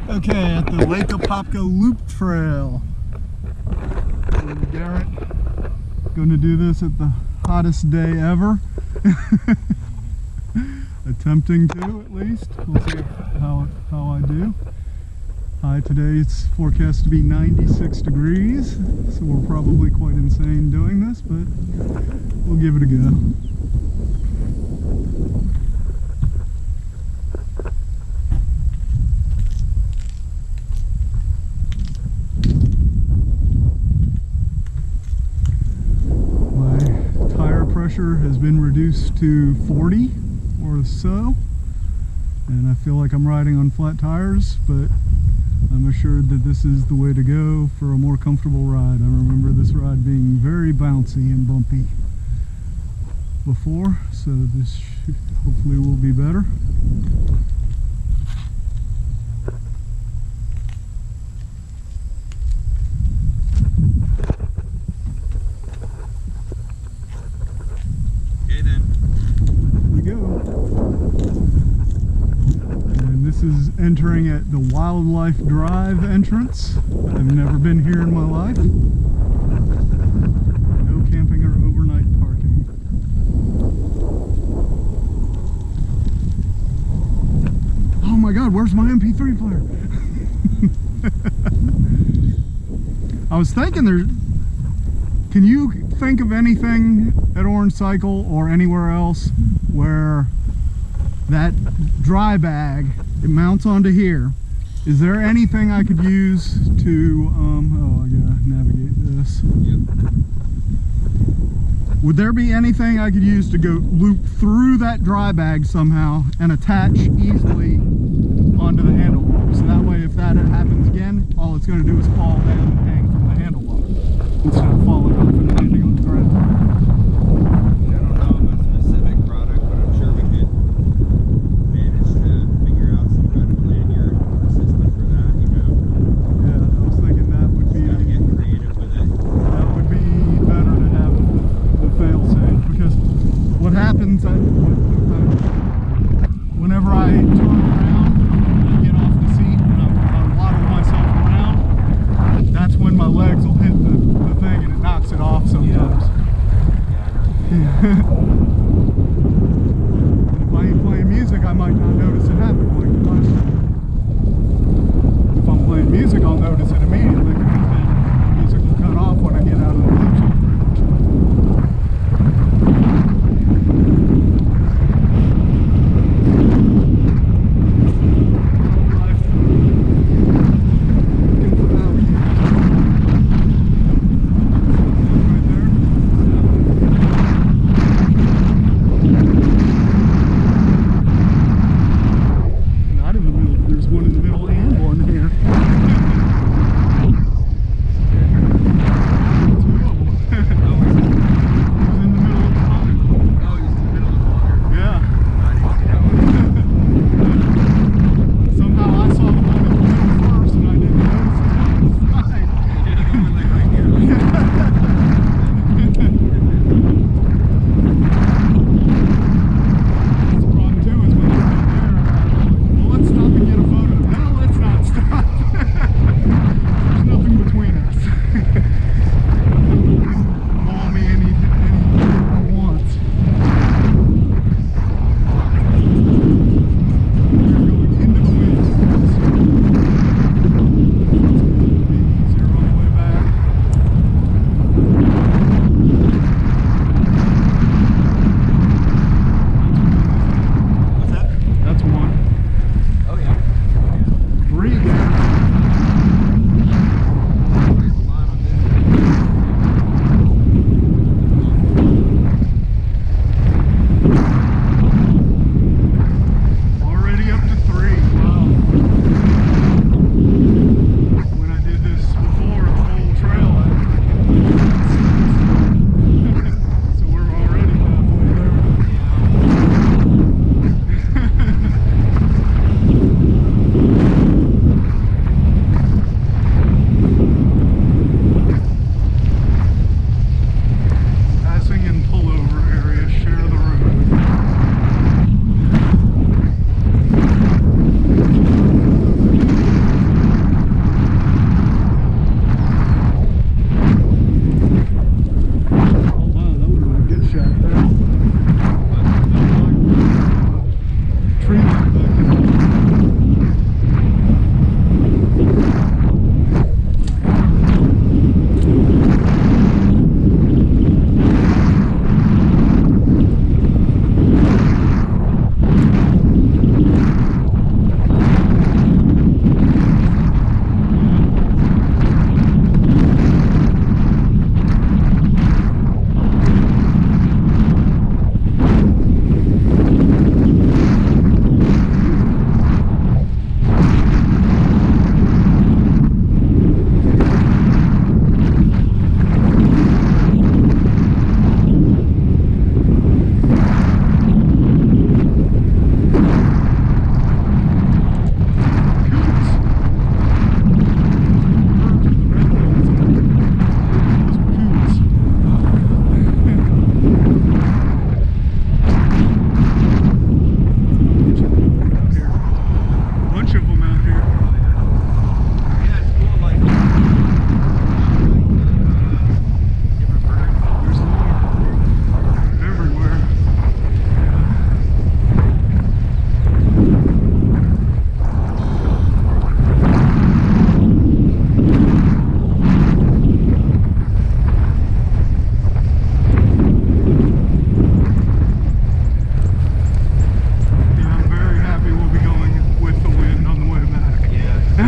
Okay, at the Lake Apopka Loop Trail. Garrett, going to do this at the hottest day ever. Attempting to, at least. We'll see how I do. High today, it's forecast to be 96 degrees, so we're probably quite insane doing this, but we'll give it a go. Pressure has been reduced to 40 or so, and I feel like I'm riding on flat tires, but I'm assured that this is the way to go for a more comfortable ride. I remember this ride being very bouncy and bumpy before, so this hopefully will be better. This is entering at the Wildlife Drive entrance. I've never been here in my life. No camping or overnight parking. Oh my God, where's my MP3 player? I was thinking can you think of anything at Orange Cycle or anywhere else where that dry bag, it mounts onto here? Is there anything I could use to, oh, I gotta navigate this. Yep. Would there be anything I could use to go loop through that dry bag somehow and attach easily onto the handlebar? So that way, if that happens again, all it's gonna do is fall down and hang from the handlebar instead of falling off and landing on the ground. Whenever I turn around and get off the seat and I waddle myself around,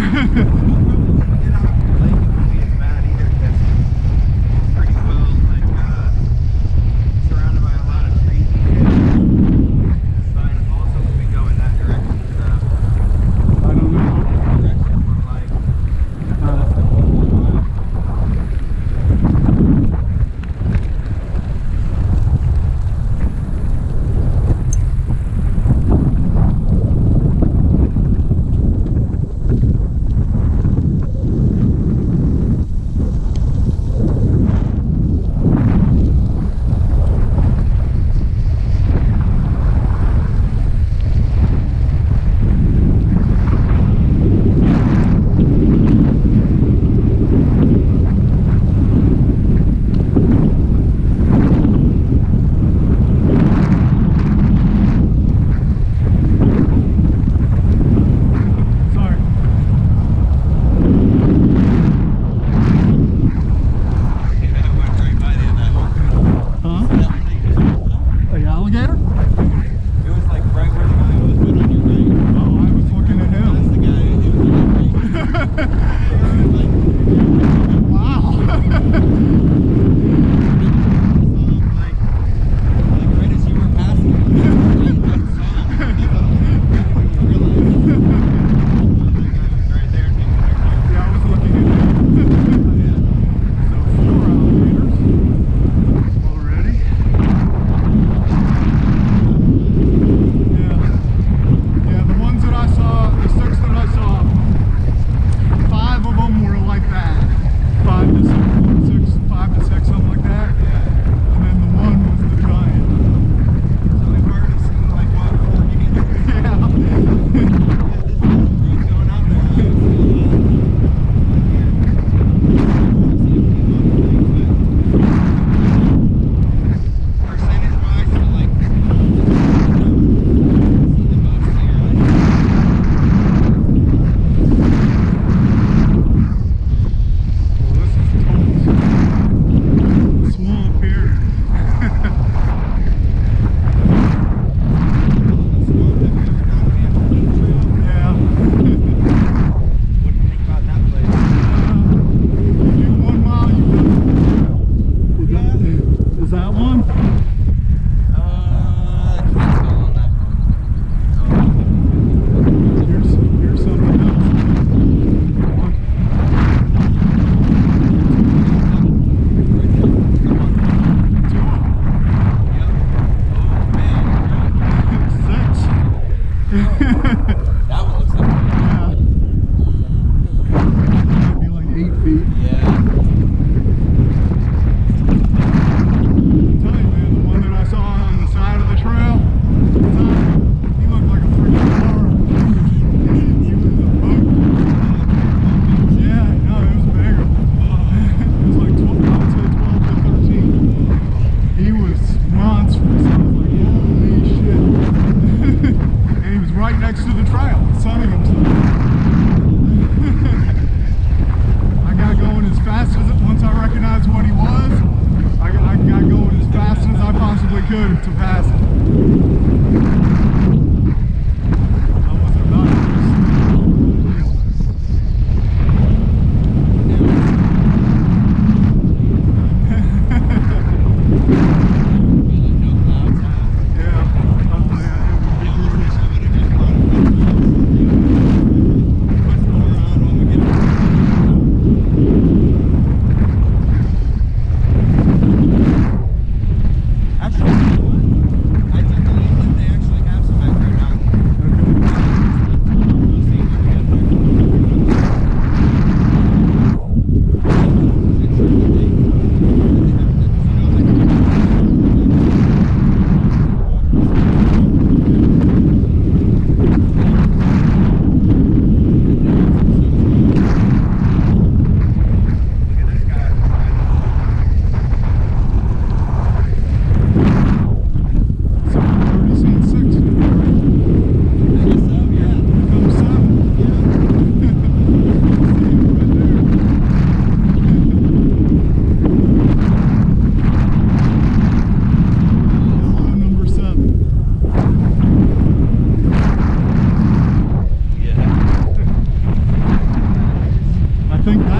get off the lake, it won't be as bad either because it's pretty well like surrounded by a lot of trees. But also if we go in that direction, I don't know. direction from like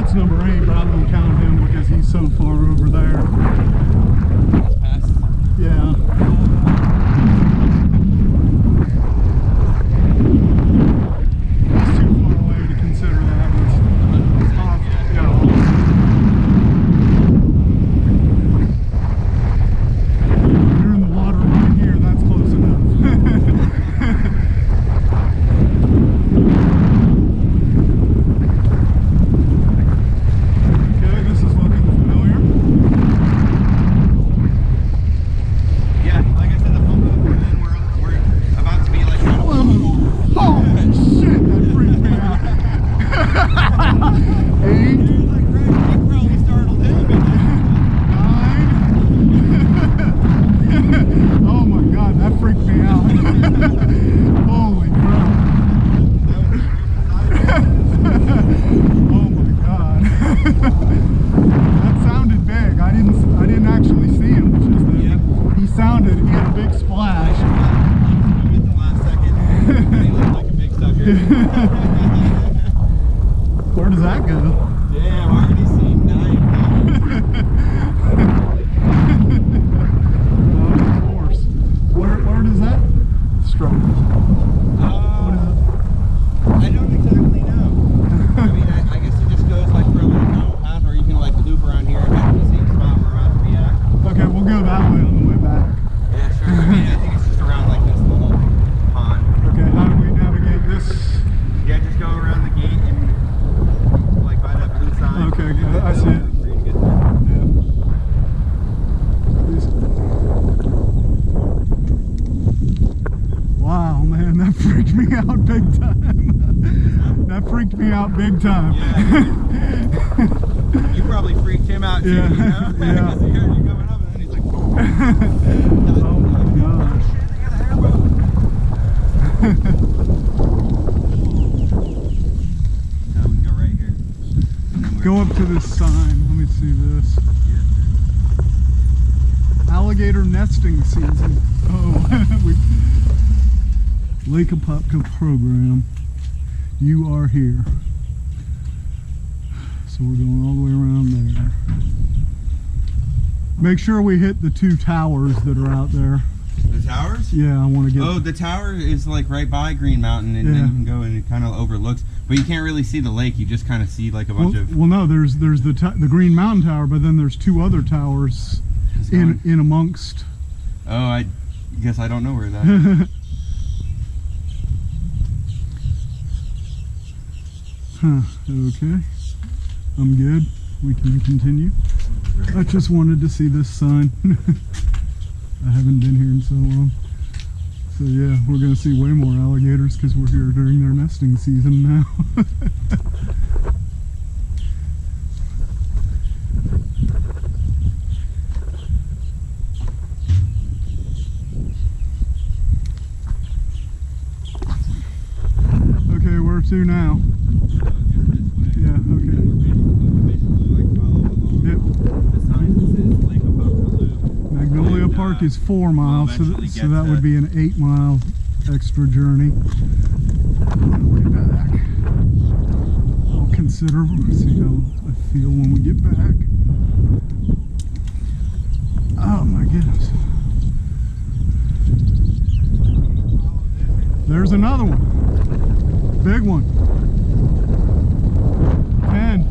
That's number 8, but I won't count him because he's so far over there. Past. Yeah. He's too far away to consider that. It's off. Yeah. You're in the water right here. That's close enough. Where does that go? Damn, I already seen 9. Oh, of course. Where does that stroke? What is it? I don't exactly know. I mean, I guess it just goes like for a little normal path, or you can like loop around here and head to the same spot we're about to be at. Okay, we'll go that way on the way back. Yeah, sure. I mean, I think it's just around like this little pond. Okay, how do we navigate this? Yeah, just go around the gate and like by that blue sign. Okay, I see it. Yeah. Wow, man, that freaked me out big time. That freaked me out big time. Yeah. You probably freaked him out too, Yeah. you know? Yeah. Because he heard you coming up and then he's like, boom. Oh my gosh. So we can go right here. Go up to this sign. Let me see this. Alligator nesting season. Oh, Lake Apopka program. You are here. So we're going all the way around there. Make sure we hit the 2 towers that are out there. The towers? Yeah, I want to get. Oh, the tower is like right by Green Mountain, and then you can go and it kind of overlooks. But you can't really see the lake. You just kind of see like a bunch of. Well, no, there's the Green Mountain Tower, but then there's 2 other towers in amongst. Oh, I guess I don't know where that is. Huh. Okay. I'm good. We can continue. I just wanted to see this sign. I haven't been here in so long. So yeah, we're going to see way more alligators because we're here during their nesting season now. Okay, where to now? Yeah, okay. Yep. Magnolia Park is 4 miles, so that would be an 8-mile extra journey. Way back. I'll consider, see how I feel when we get back. Oh my goodness. There's another one. Big one. 10.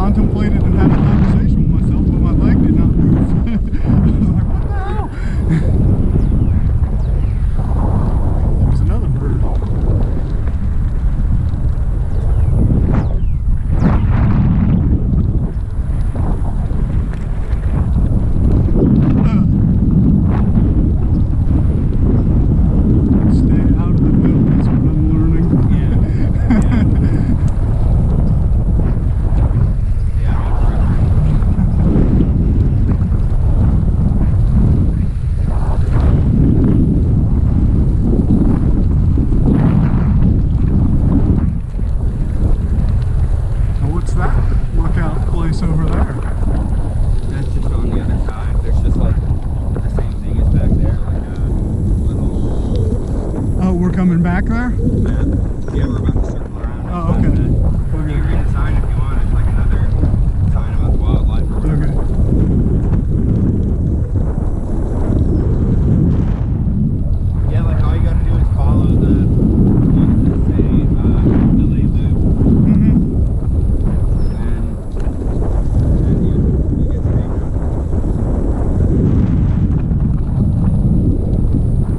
contemplated and had a conversation with myself, but my leg did not move. I was like, what the hell? There's another bird. Stay out of the middle is what I'm learning. Yeah. Now what's that lookout place over there? That's just on the other side. There's just like the same thing as back there, like a little Oh, we're coming back there? map. Yeah, we're about to circle around. Oh, okay. You can read the sign if you want. It's like another sign about the wildlife or whatever. Okay. Yeah, like all you gotta do is follow the ones that say LA Loop, Mm-hmm. and you get straight.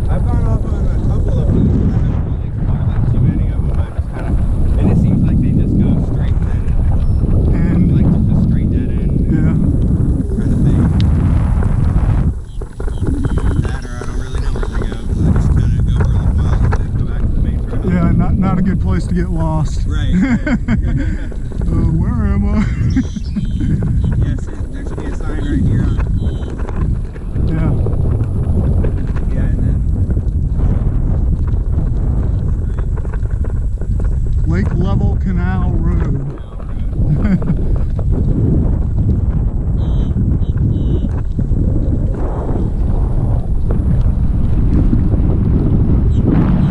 I've gone off on a couple of these, but I haven't really explored like too many of them. I just kind of, and it seems like they just go straight then, And like just a straight dead end yeah. kind of thing. That or I don't really know where they go because I just kind of go for a little while and then go back to the main road. Yeah, not a good place to get lost. Right. Where am I? Yes, there should be a sign right here on. Yeah. Yeah, and then. Lake Level Canal Road.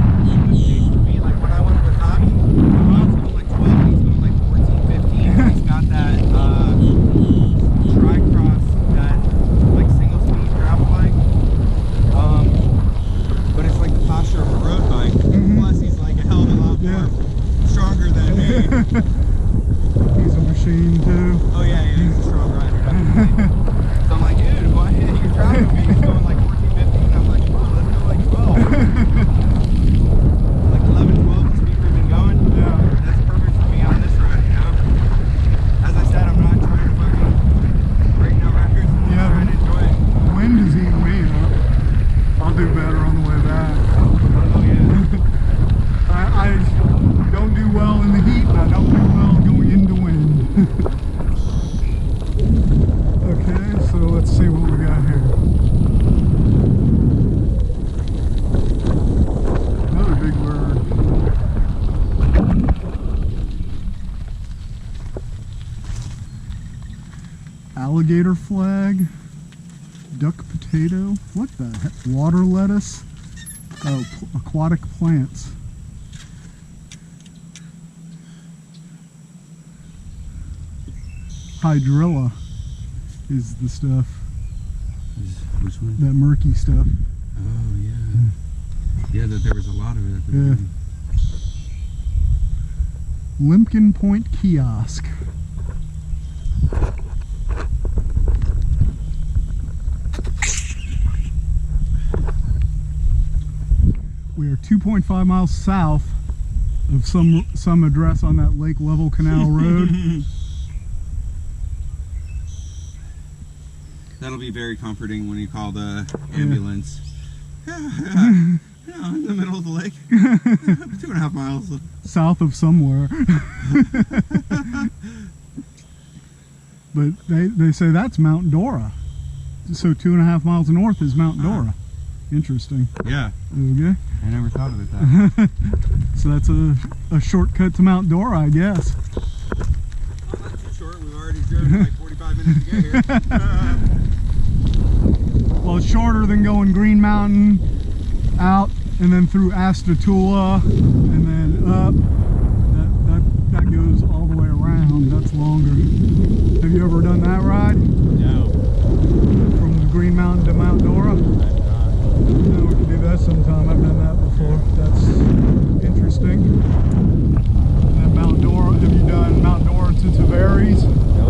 Like when I went with Tommy, I was going like 12 and he's going like 14, 15. He's got that tri-cross, that like single speed gravel bike. But it's like the posture of a road bike. Plus he's like a hell of a lot more stronger than me. He's a machine too. Oh yeah, he's a strong rider, definitely. So I'm like, dude, why you're driving me? He's going like 14, 15. I'm like, come on, let's go like 12. Like 11, 12, the speed we've been going. Yeah. That's perfect for me on this road, you know? As I said, I'm not trying to fucking break no records. I'm just Yeah. trying to enjoy it. The wind is eating me up. I'll do better on the way back. Oh yeah. I don't do well in the heat, and I don't do well going into wind. Okay, so let's see what we got here. Another big bird. Alligator flag, duck potato, what the heck? Water lettuce, oh, aquatic plants. Hydrilla is the stuff, Which one? that murky stuff. Oh yeah. Yeah, there was a lot of it at the Yeah. beginning. Limpkin Point Kiosk. We are 2.5 miles south of some address on that Lake Level Canal Road. That'll be very comforting when you call the ambulance. Yeah, in the middle of the lake. 2.5 miles. South of somewhere. But they say that's Mount Dora. So 2.5 miles north is Mount Dora. Interesting. Yeah, Okay. I never thought of it that. So that's a shortcut to Mount Dora, I guess. Well, not too short. We've already driven like 45 minutes to get here. Well, it's shorter than going Green Mountain out and then through Astatula and then up. That goes all the way around. That's longer. Have you ever done that ride? No. From the Green Mountain to Mount Dora? No, we can do that sometime. I've done that before. That's interesting. And Mount Dora, have you done Mount Dora to Tavares? Oh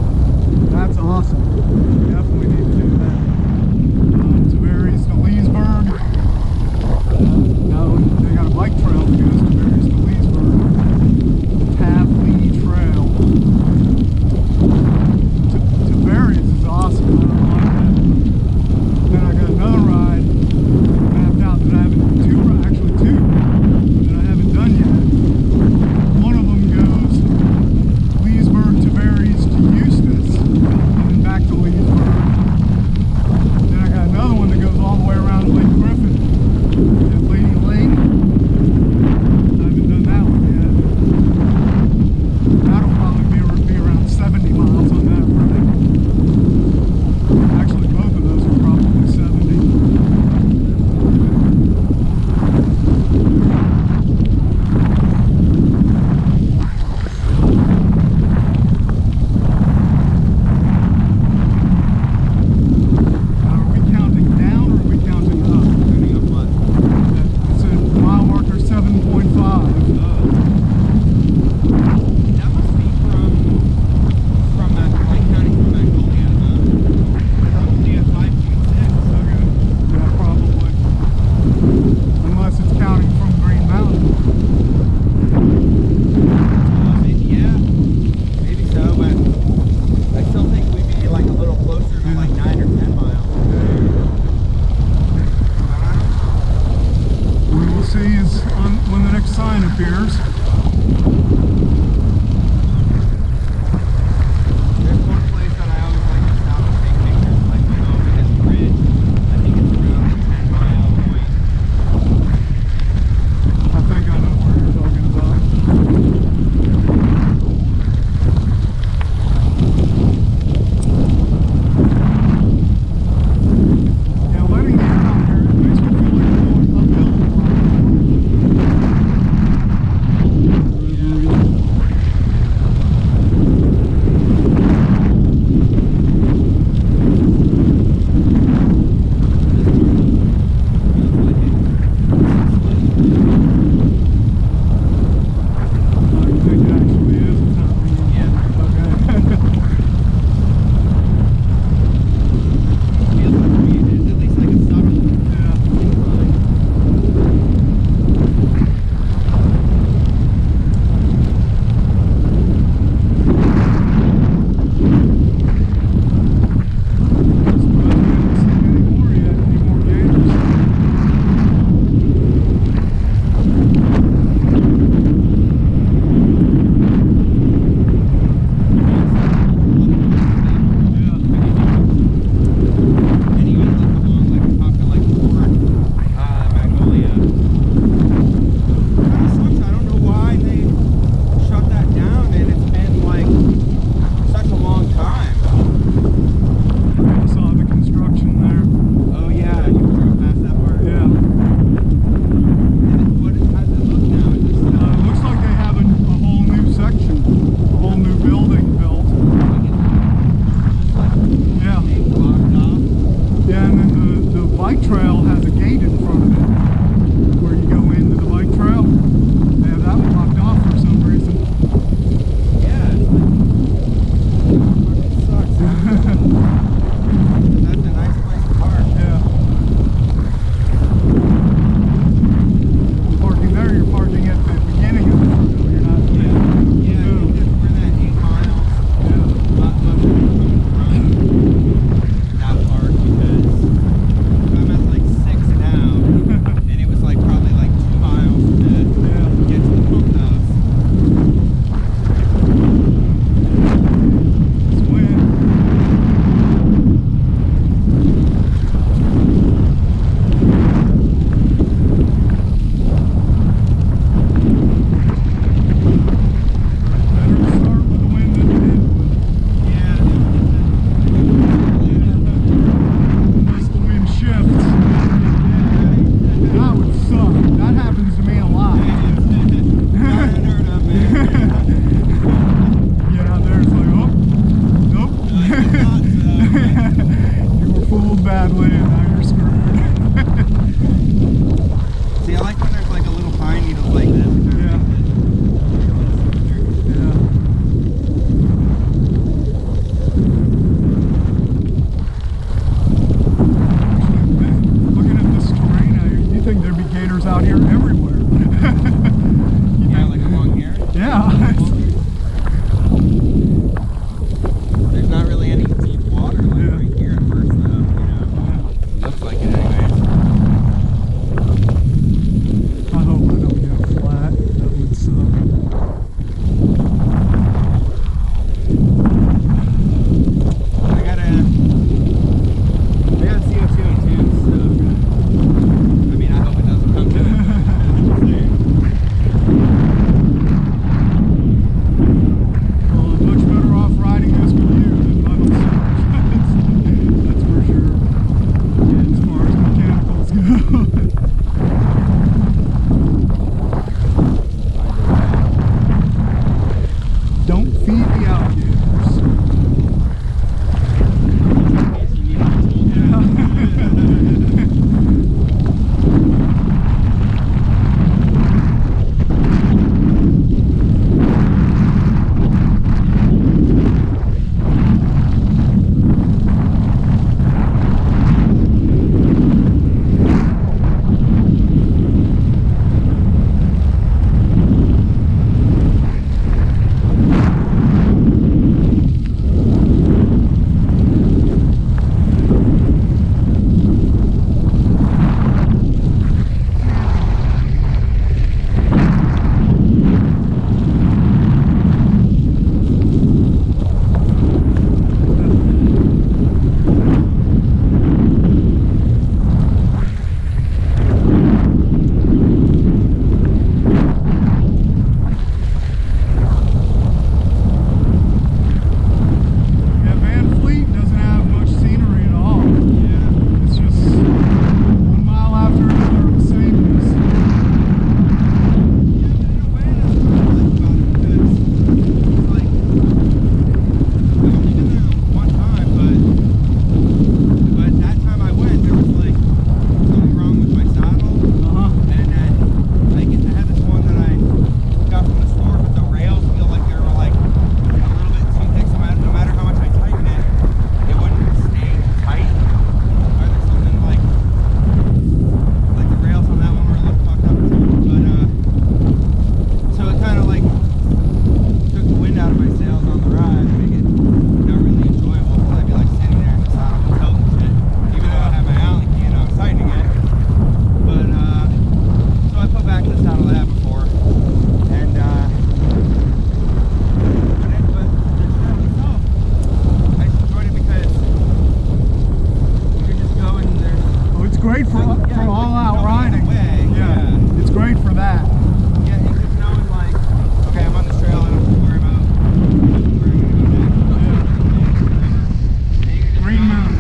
riding. Way, Yeah. It's great for that. Yeah, and just knowing like, okay, I'm on this trail, I don't have to worry about where I'm gonna go next. Green Moon.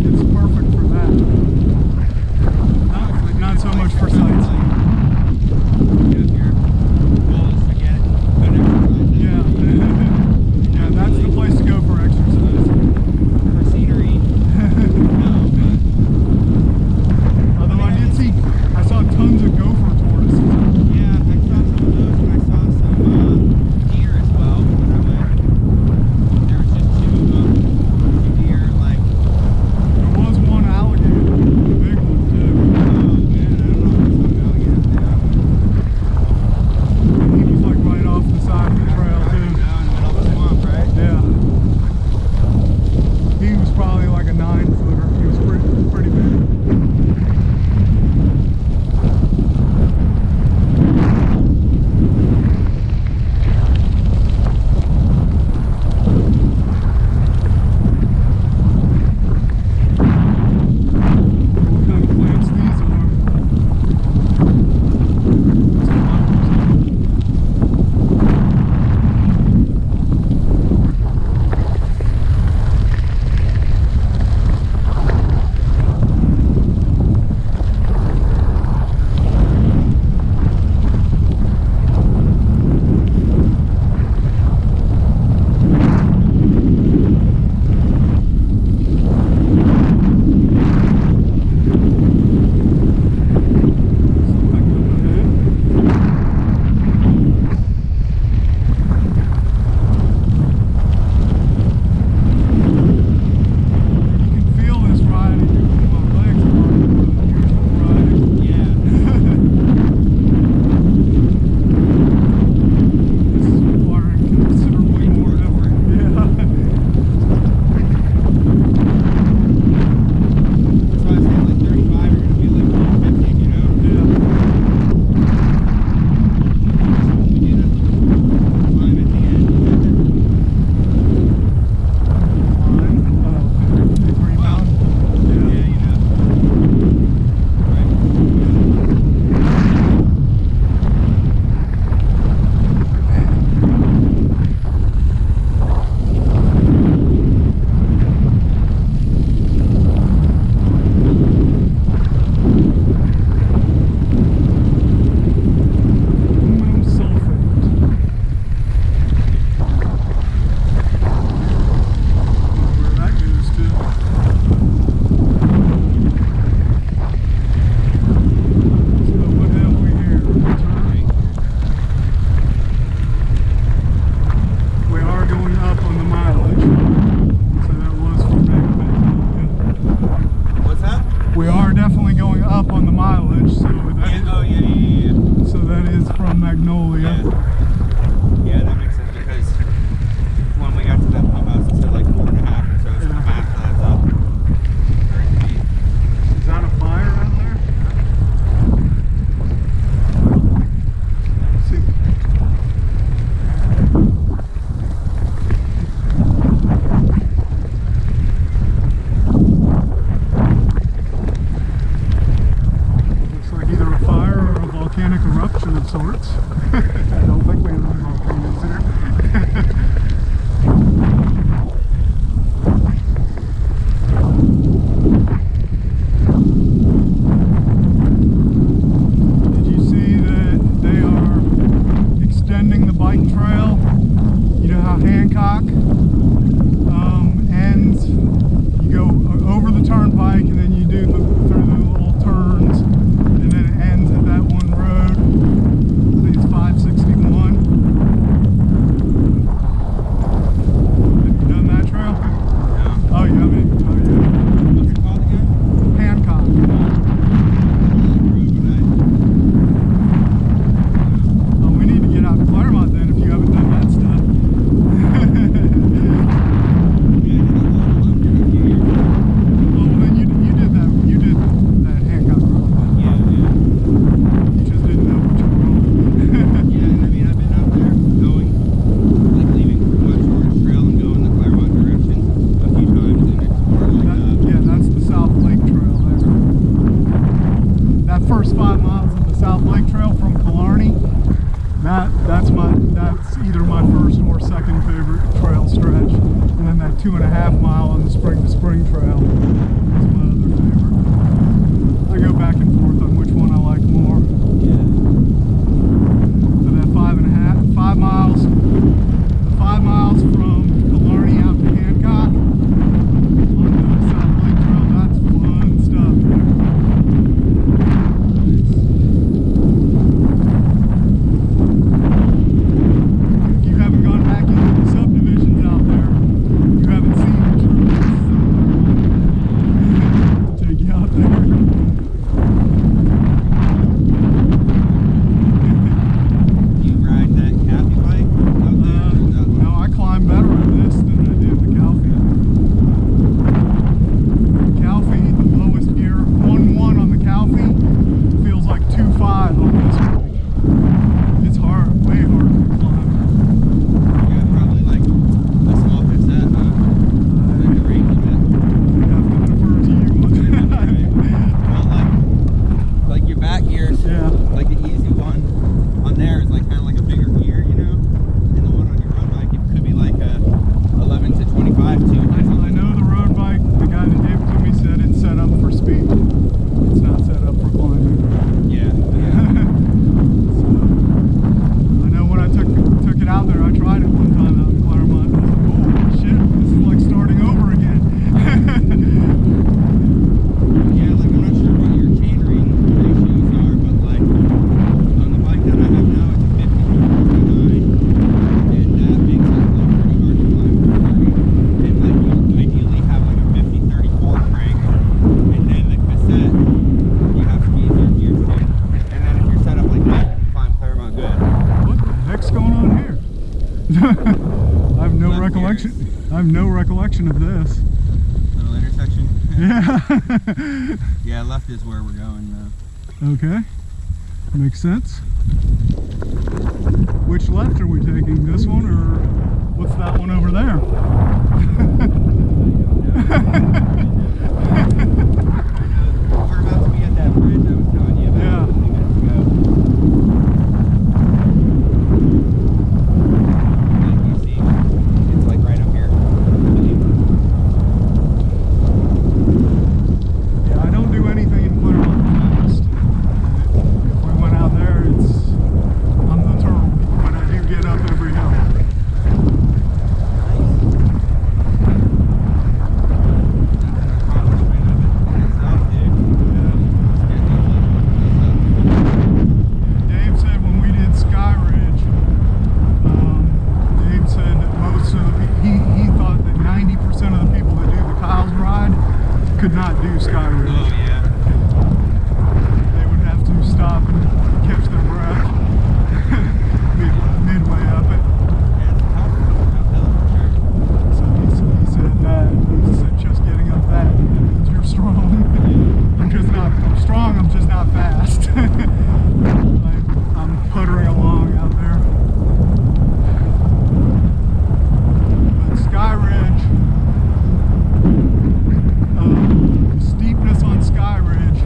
It's perfect for that. Not so much for sightseeing. Yeah, that's the place to go for exercise. For scenery. Although I saw tons of gopher tortoises. Yeah, I saw some of those and I saw some deer as well when I went. There was just two deer, like. There was one alligator, a big one too. Oh man, I don't know if it's an alligator now. He was like right off the side of the trail too. In the middle of the swamp, right? Yeah. He was probably like a 9-footer. He was pretty big. What kind of plants these are? We are definitely going up on the mileage, so that is, so that is from Magnolia. Yeah, that makes sense because when we got to that pump house, it said like 4.5 or so, so the math adds up. Is that a fire out there? See. Either a fire or a volcanic eruption of sorts. I don't think we have volcanoes here. Did you see that they are extending the bike trail? You know how Hancock ends? You go over the turnpike and then you do through the little turns. And then it ends at that one road. I think it's 561. 5 miles of the South Lake Trail from Killarney. That's either my first or second favorite trail stretch. And then that 2.5 mile on the Spring to Spring Trail is my other favorite. I go back and forth on which one I like more. So that 5 miles from Killarney out to Hancock on the South Lake Trail, that's fun stuff. If you haven't gone back into the subdivisions out there, you haven't seen the truth. Take you out there. I have no recollection of this. Little intersection. Yeah. Yeah, left is where we're going though. Okay. Makes sense. Which left are we taking? This one or what's that one over there? We're about to be at that bridge I was telling you about. Yeah. Could not do Sky Ridge. Oh yeah. They would have to stop and catch their breath midway up it. So he said that. He said just getting up that means you're strong. I'm strong, I'm just not fast. I'm puttering along out there. But Sky Ridge, steepness on Sky Ridge.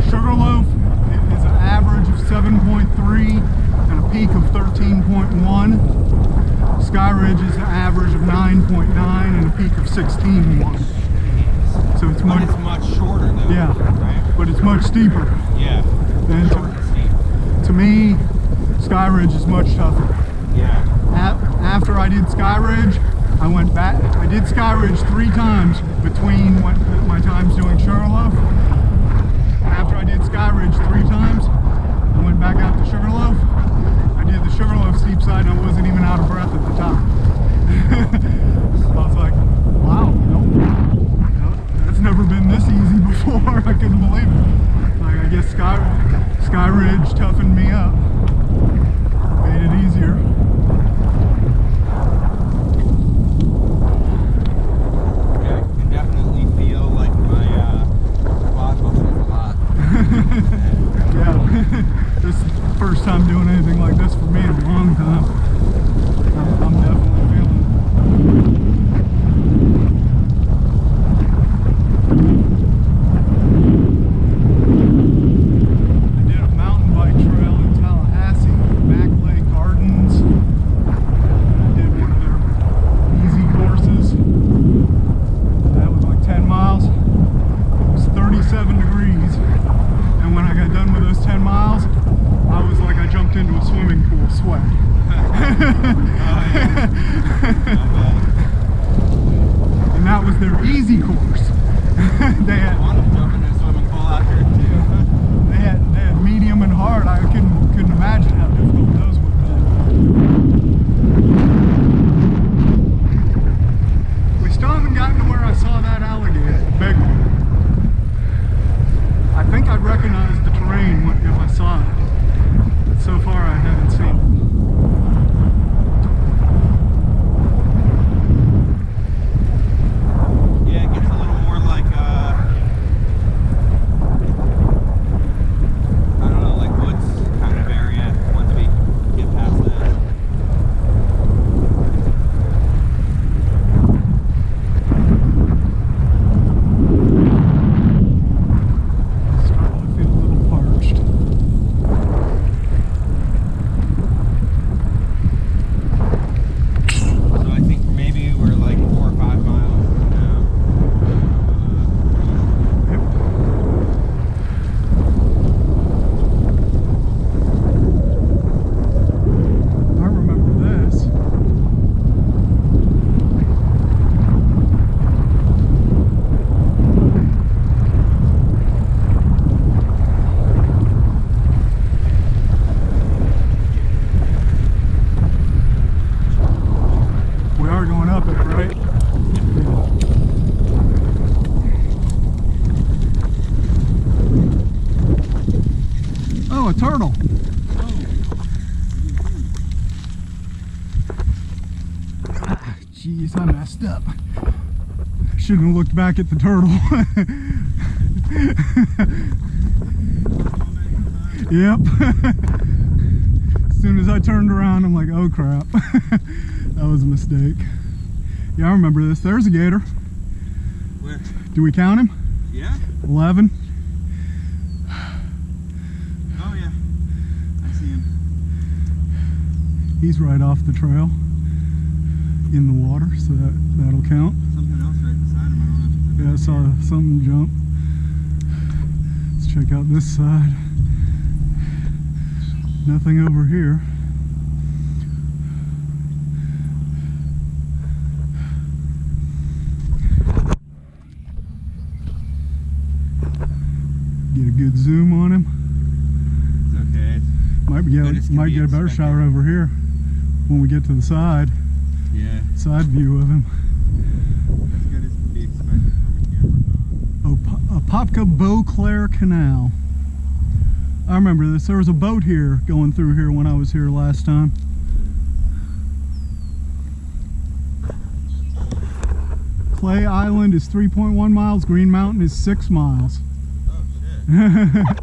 Sugarloaf is an average of 7.3 and a peak of 13.1. Sky Ridge is an average of 9.9 and a peak of 16.1. So it's much shorter though. Yeah, right? but it's much steeper. Yeah. And to me, Sky Ridge is much tougher. Yeah. After I did Sky Ridge, I went back. I did Sky Ridge 3 times between my times doing Sugarloaf. After I did Sky Ridge 3 times, I went back out to Sugarloaf. I did the Sugarloaf steep side and I wasn't even out of breath at the top. I was like, wow, nope, that's never been this easy before. I couldn't believe it. Like, I guess Sky Ridge toughened me up, made it easier. This is the first time doing anything like this for me in a long time. I'm definitely feeling it. way. And that was their easy course. They had jumping in a swimming pool out here too. they had medium and hard. I couldn't imagine how difficult those would have been. We still haven't gotten to where I saw that alligator, big one. I think I'd recognize the terrain if I saw it. But so far I haven't seen it. Yeah, it gets a little more like I don't know, like woods kind of area once we get past that. Starting to feel a little parched. So I think maybe we're like 4 or 5 miles from now. Yep. I remember this. We are going up it, right? Oh, a turtle. Ah, jeez, I messed up. Shouldn't have looked back at the turtle. Yep. As soon as I turned around, I'm like, oh crap. That was a mistake. Yeah, I remember this. There's a gator. Where? Do we count him? Yeah? 11. Oh yeah. I see him. He's right off the trail in the water, so that'll count. Something else right beside him. I don't know if it's Yeah, I saw something jump. Let's check out this side. Nothing over here. Get a good zoom on him. It's okay. Might get a better shot over here when we get to the side Yeah. view of him. As good as can be expected from a camera. Apopka Beauclair Canal. I remember this. There was a boat here going through here when I was here last time. Clay Island is 3.1 miles. Green Mountain is 6 miles. Oh shit.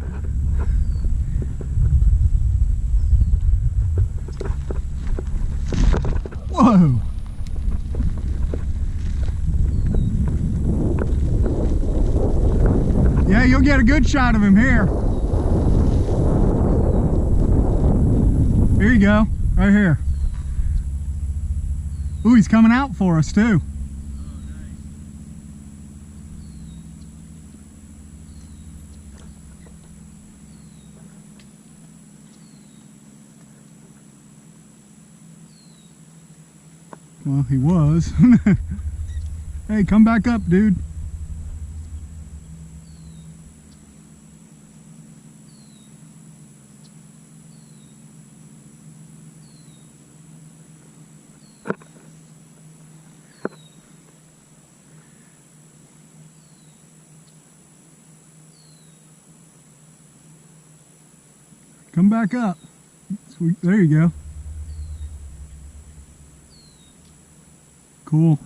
Whoa! Yeah, you'll get a good shot of him here. Here you go, right here. Ooh, he's coming out for us too. Well, he was. Hey, come back up, dude. Come back up. Sweet. There you go. Cool.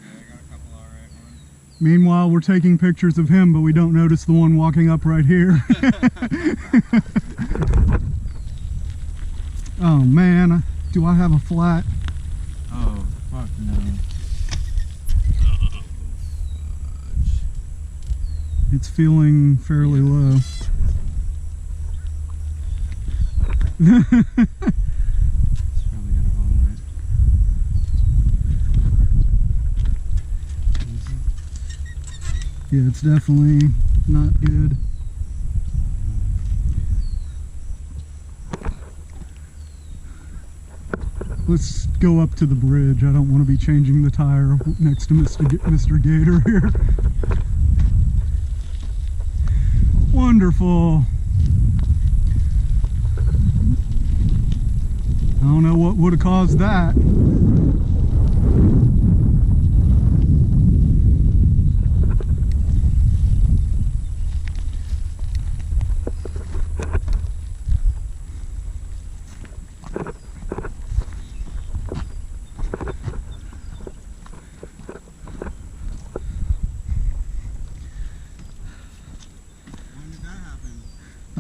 Yeah, I got a couple alright ones. Meanwhile, we're taking pictures of him, but we don't notice the one walking up right here. Oh man, do I have a flat? Oh, fuck no. It's feeling fairly low. It's probably got a hole in it. Yeah, it's definitely not good. Let's go up to the bridge. I don't want to be changing the tire next to Mr. Gator here. Wonderful. I don't know what would have caused that.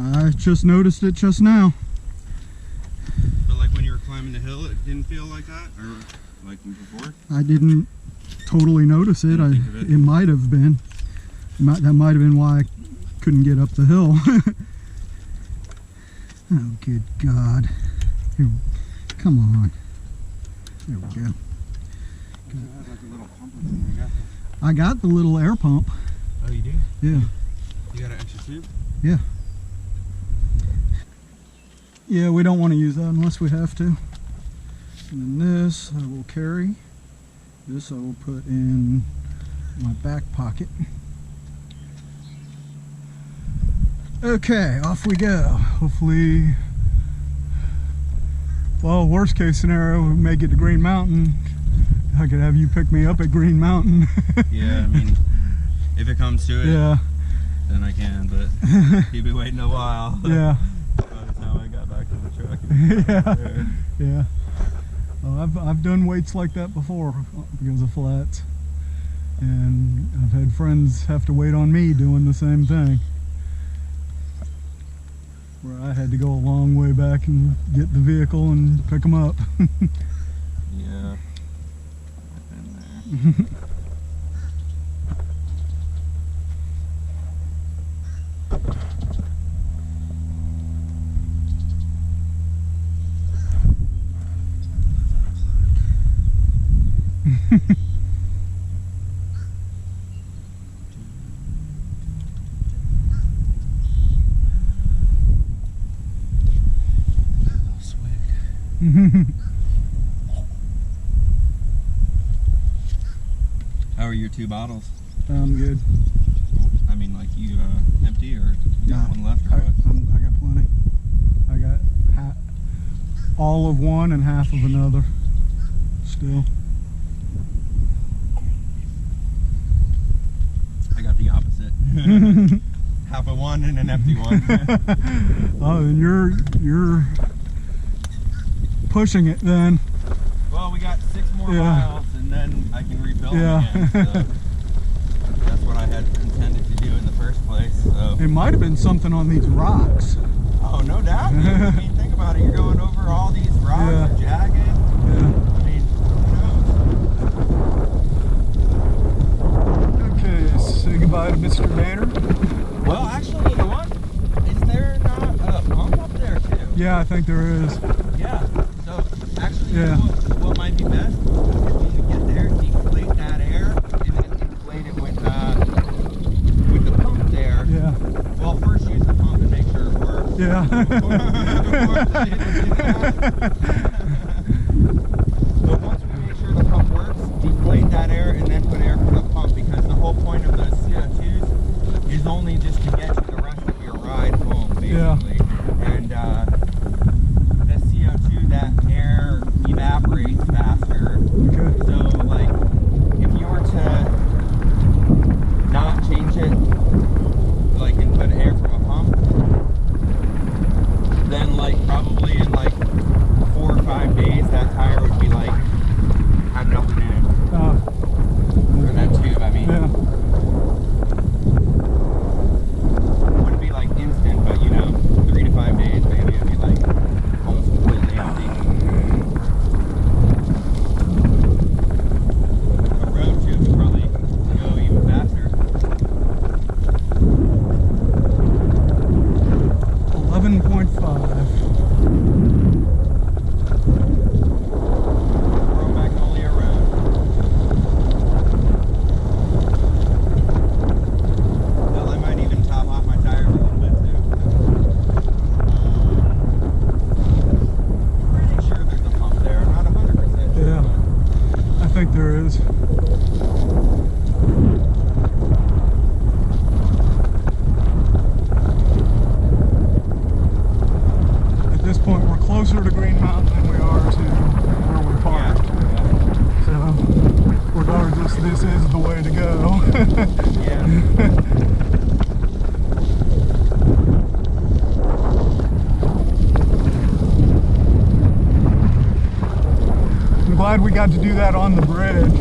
I just noticed it just now. But like when you were climbing the hill, it didn't feel like that? Or like before? I didn't totally notice it. It might have been. That might have been why I couldn't get up the hill. Oh, good God. Here, come on. There we go. Like a little pump or something, I got the little air pump. Oh, you do? Yeah. You got an extra tube? Yeah. Yeah, we don't want to use that unless we have to. And then this I will carry. This I will put in my back pocket. Okay, off we go. Hopefully, well, worst case scenario, we make it to Green Mountain. I could have you pick me up at Green Mountain. Yeah, I mean, if it comes to it, yeah, then I can, but you'll be waiting a while. Yeah. By the time I got back to the truck. Yeah. Yeah. Well, I've done weights like that before because of flats. And I've had friends have to wait on me doing the same thing. Where I had to go a long way back and get the vehicle and pick them up. Yeah. I've been there. How are your 2 bottles? I'm good. I mean, like you empty or you got one left or I what? got plenty. I got all of one and half of another still. I got the opposite. Half of one and an empty one. Oh, and you're pushing it then. Well, we got 6 more miles and then I can refill them again. So that's what I had intended to do in the first place. So. It might have been something on these rocks. Oh, no doubt. I mean, think about it. You're going over all these rocks and jagged. Yeah. I mean, who knows? Okay, say goodbye to Mr. Banner. Well, actually, you know what? Is there not a pump up there too? Yeah, I think there is. Yeah. So actually, you know what might be best? Is when we get there, deflate that air and then inflate it with the pump there. Yeah. Well, first use the pump and make sure it works. Yeah. But once we make sure the pump works, deflate that air and then put air from the pump, because the whole point of the CO2s is only just to get you the rest of your ride home, basically. Yeah. And the CO2, that air evaporates faster. Okay. So, like, if you were to not change it, like, and put air from a pump, then, like, probably in, like, 4 or 5 days, that tire would be, like, had nothing in it. Or that tube, I mean. Yeah. Wouldn't be, like, instant, but, you know, glad we got to do that on the bridge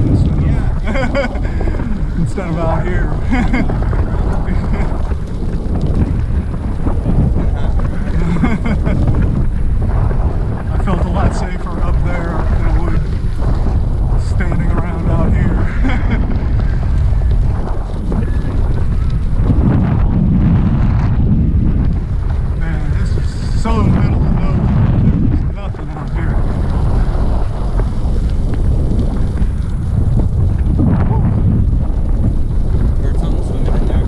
instead of out here. I felt a lot safer up there than I would standing around out here. Man, this is so middle of nowhere. There's nothing out here. Heard something swimming in there.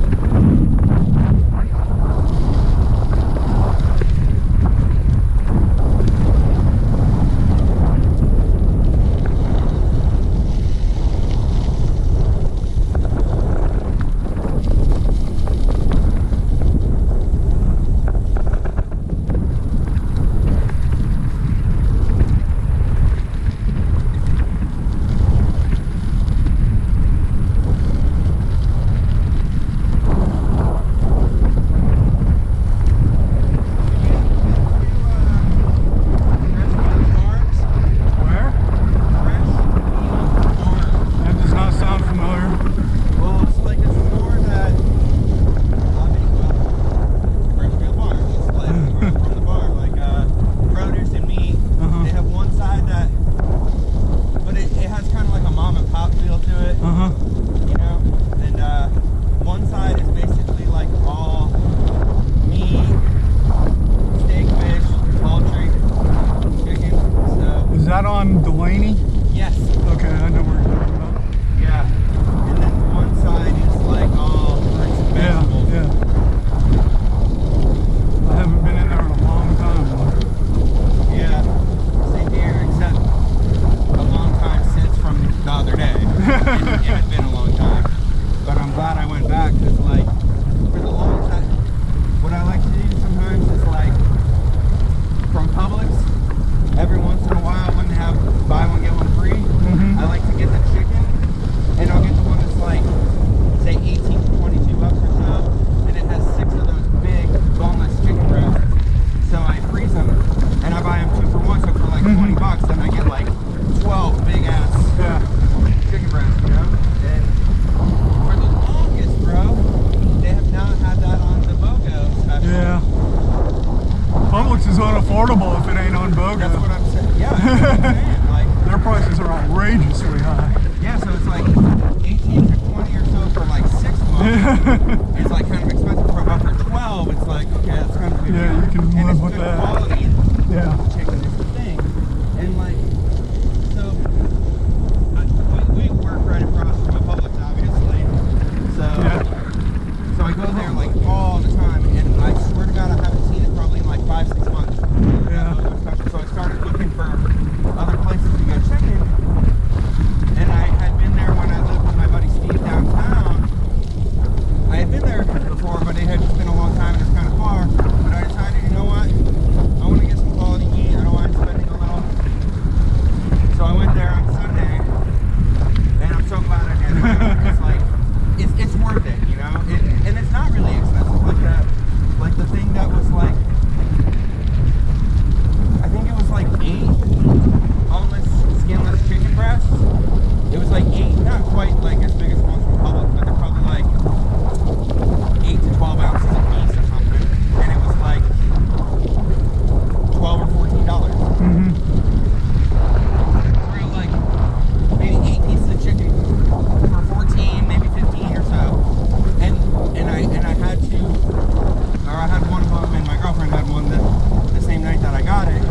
unaffordable if it ain't on BOGO. That's what I'm saying. Yeah, that's what I'm saying. Like, their prices are outrageously high. Yeah, so it's like 18 to 20 or so for like 6 months. It's like kind of expensive for about for 12. It's like, okay, that's kind of good. Yeah, you can and live it's with good that. Quality. Yeah. Chicken is the thing. And like, so we work right across from Apopka, obviously. So Yeah. so I go there like all the time, and I swear to God, I haven't seen it probably in like 5-6 months. Yeah. So I started looking for other places to go chicken, and I had been there when I lived with my buddy Steve downtown. I had been there before, but it had just been a long time and it's kind of far. But I decided, you know what? I want to get some quality meat. I don't mind spending a little. So I went there on Sunday, and I'm so glad I did. It's like, it's worth it, you know? And it's not really expensive like that. Like the thing that was like, I think it was like 8 boneless, skinless chicken breasts. It was like 8, not quite like as big as ones from Publix, but they're probably like 8 to 12 ounces a piece or something. And it was like $12 or $14. Mm-hmm. For like maybe 8 pieces of chicken for 14, maybe 15 or so. And I had to, or I had one of them, and my girlfriend had one the same night that I got it,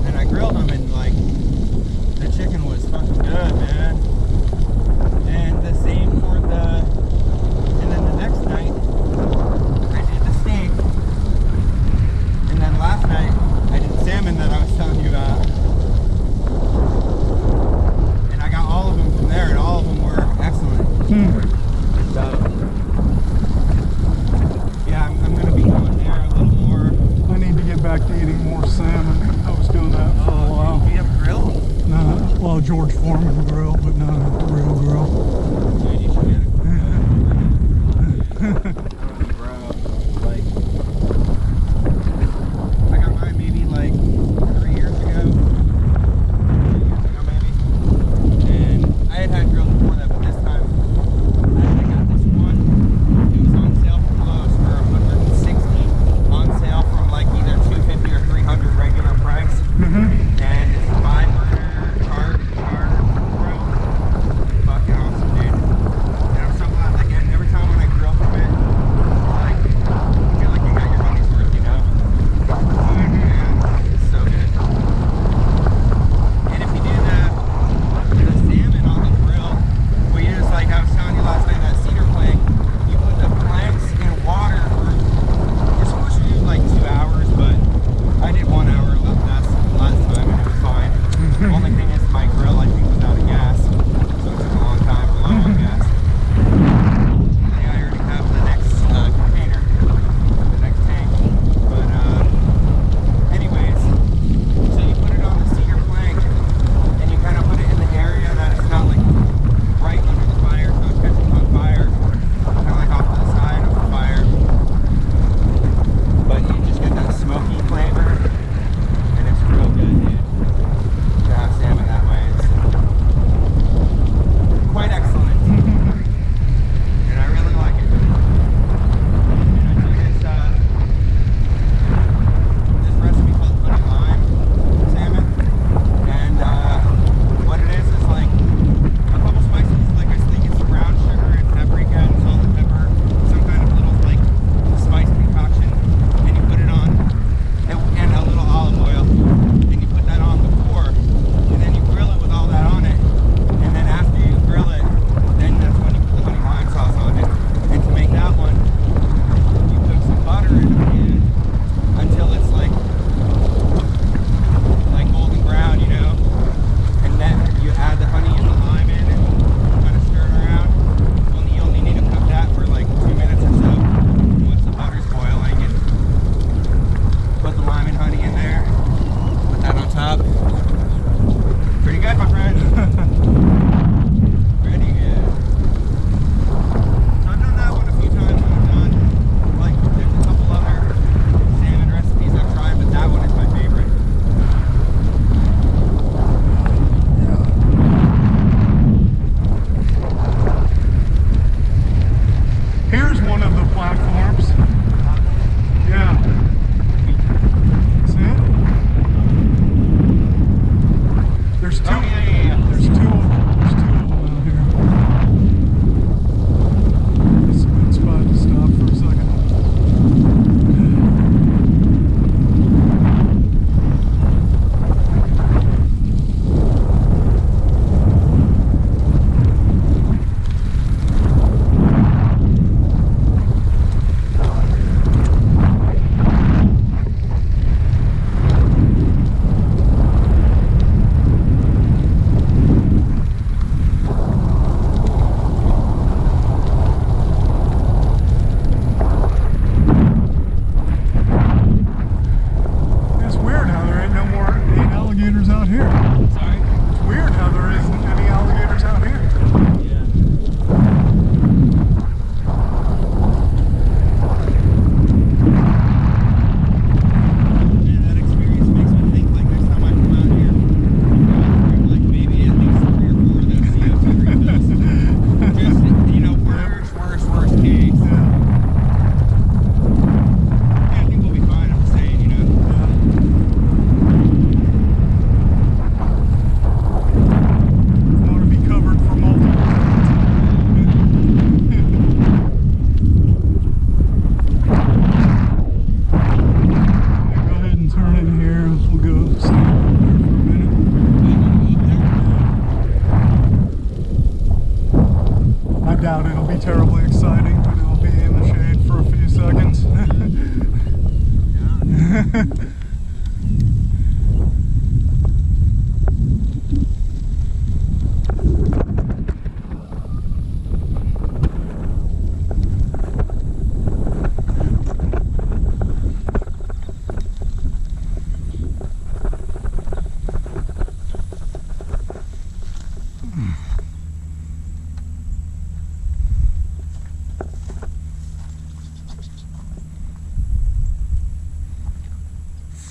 and I grilled them, and like the chicken was fucking good, man. And the same for and then the next night I did the steak, and then last night I did the salmon that I was telling you about, and I got all of them from there, and all of them were excellent. So yeah, I'm gonna be going there a little more. I need to get back to eating more salmon. I was doing that for a while. Do you have a grill? No, well, George Foreman grill, but not a real grill. Dude, you should get it. Bro, like, I got mine maybe like 3 years ago. 2 years ago, maybe.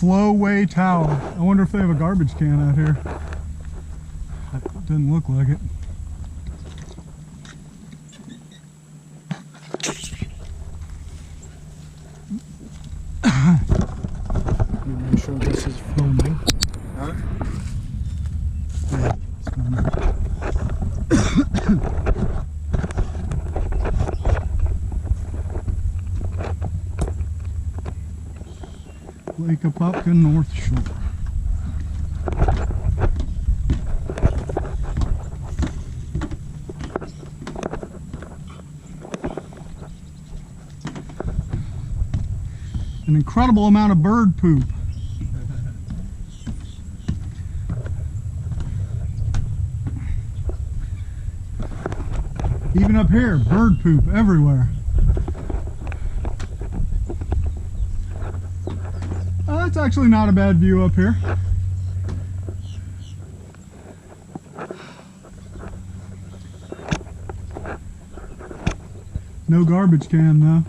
Flowway Tower. I wonder if they have a garbage can out here. It doesn't look like it. Make sure this is filming. Huh? Yeah, it's filming. Lake Apopka, North Shore. An incredible amount of bird poop. Even up here, bird poop everywhere. It's actually not a bad view up here. No garbage can though.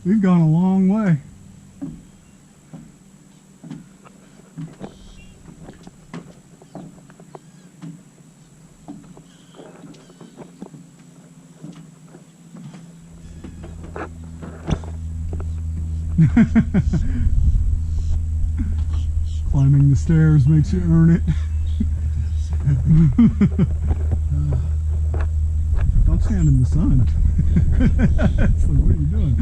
We've gone a long way. Climbing the stairs makes you earn it. Don't stand in the sun. It's like, what are you doing?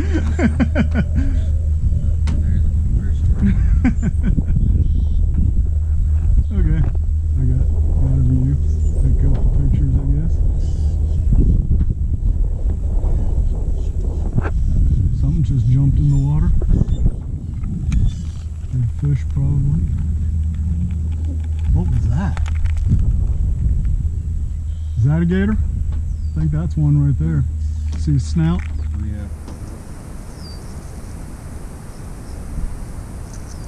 Okay, I got a view. Take a couple pictures, I guess. Something just jumped in the water. Big fish, probably. What was that? Is that a gator? I think that's one right there. See his snout? Oh, yeah.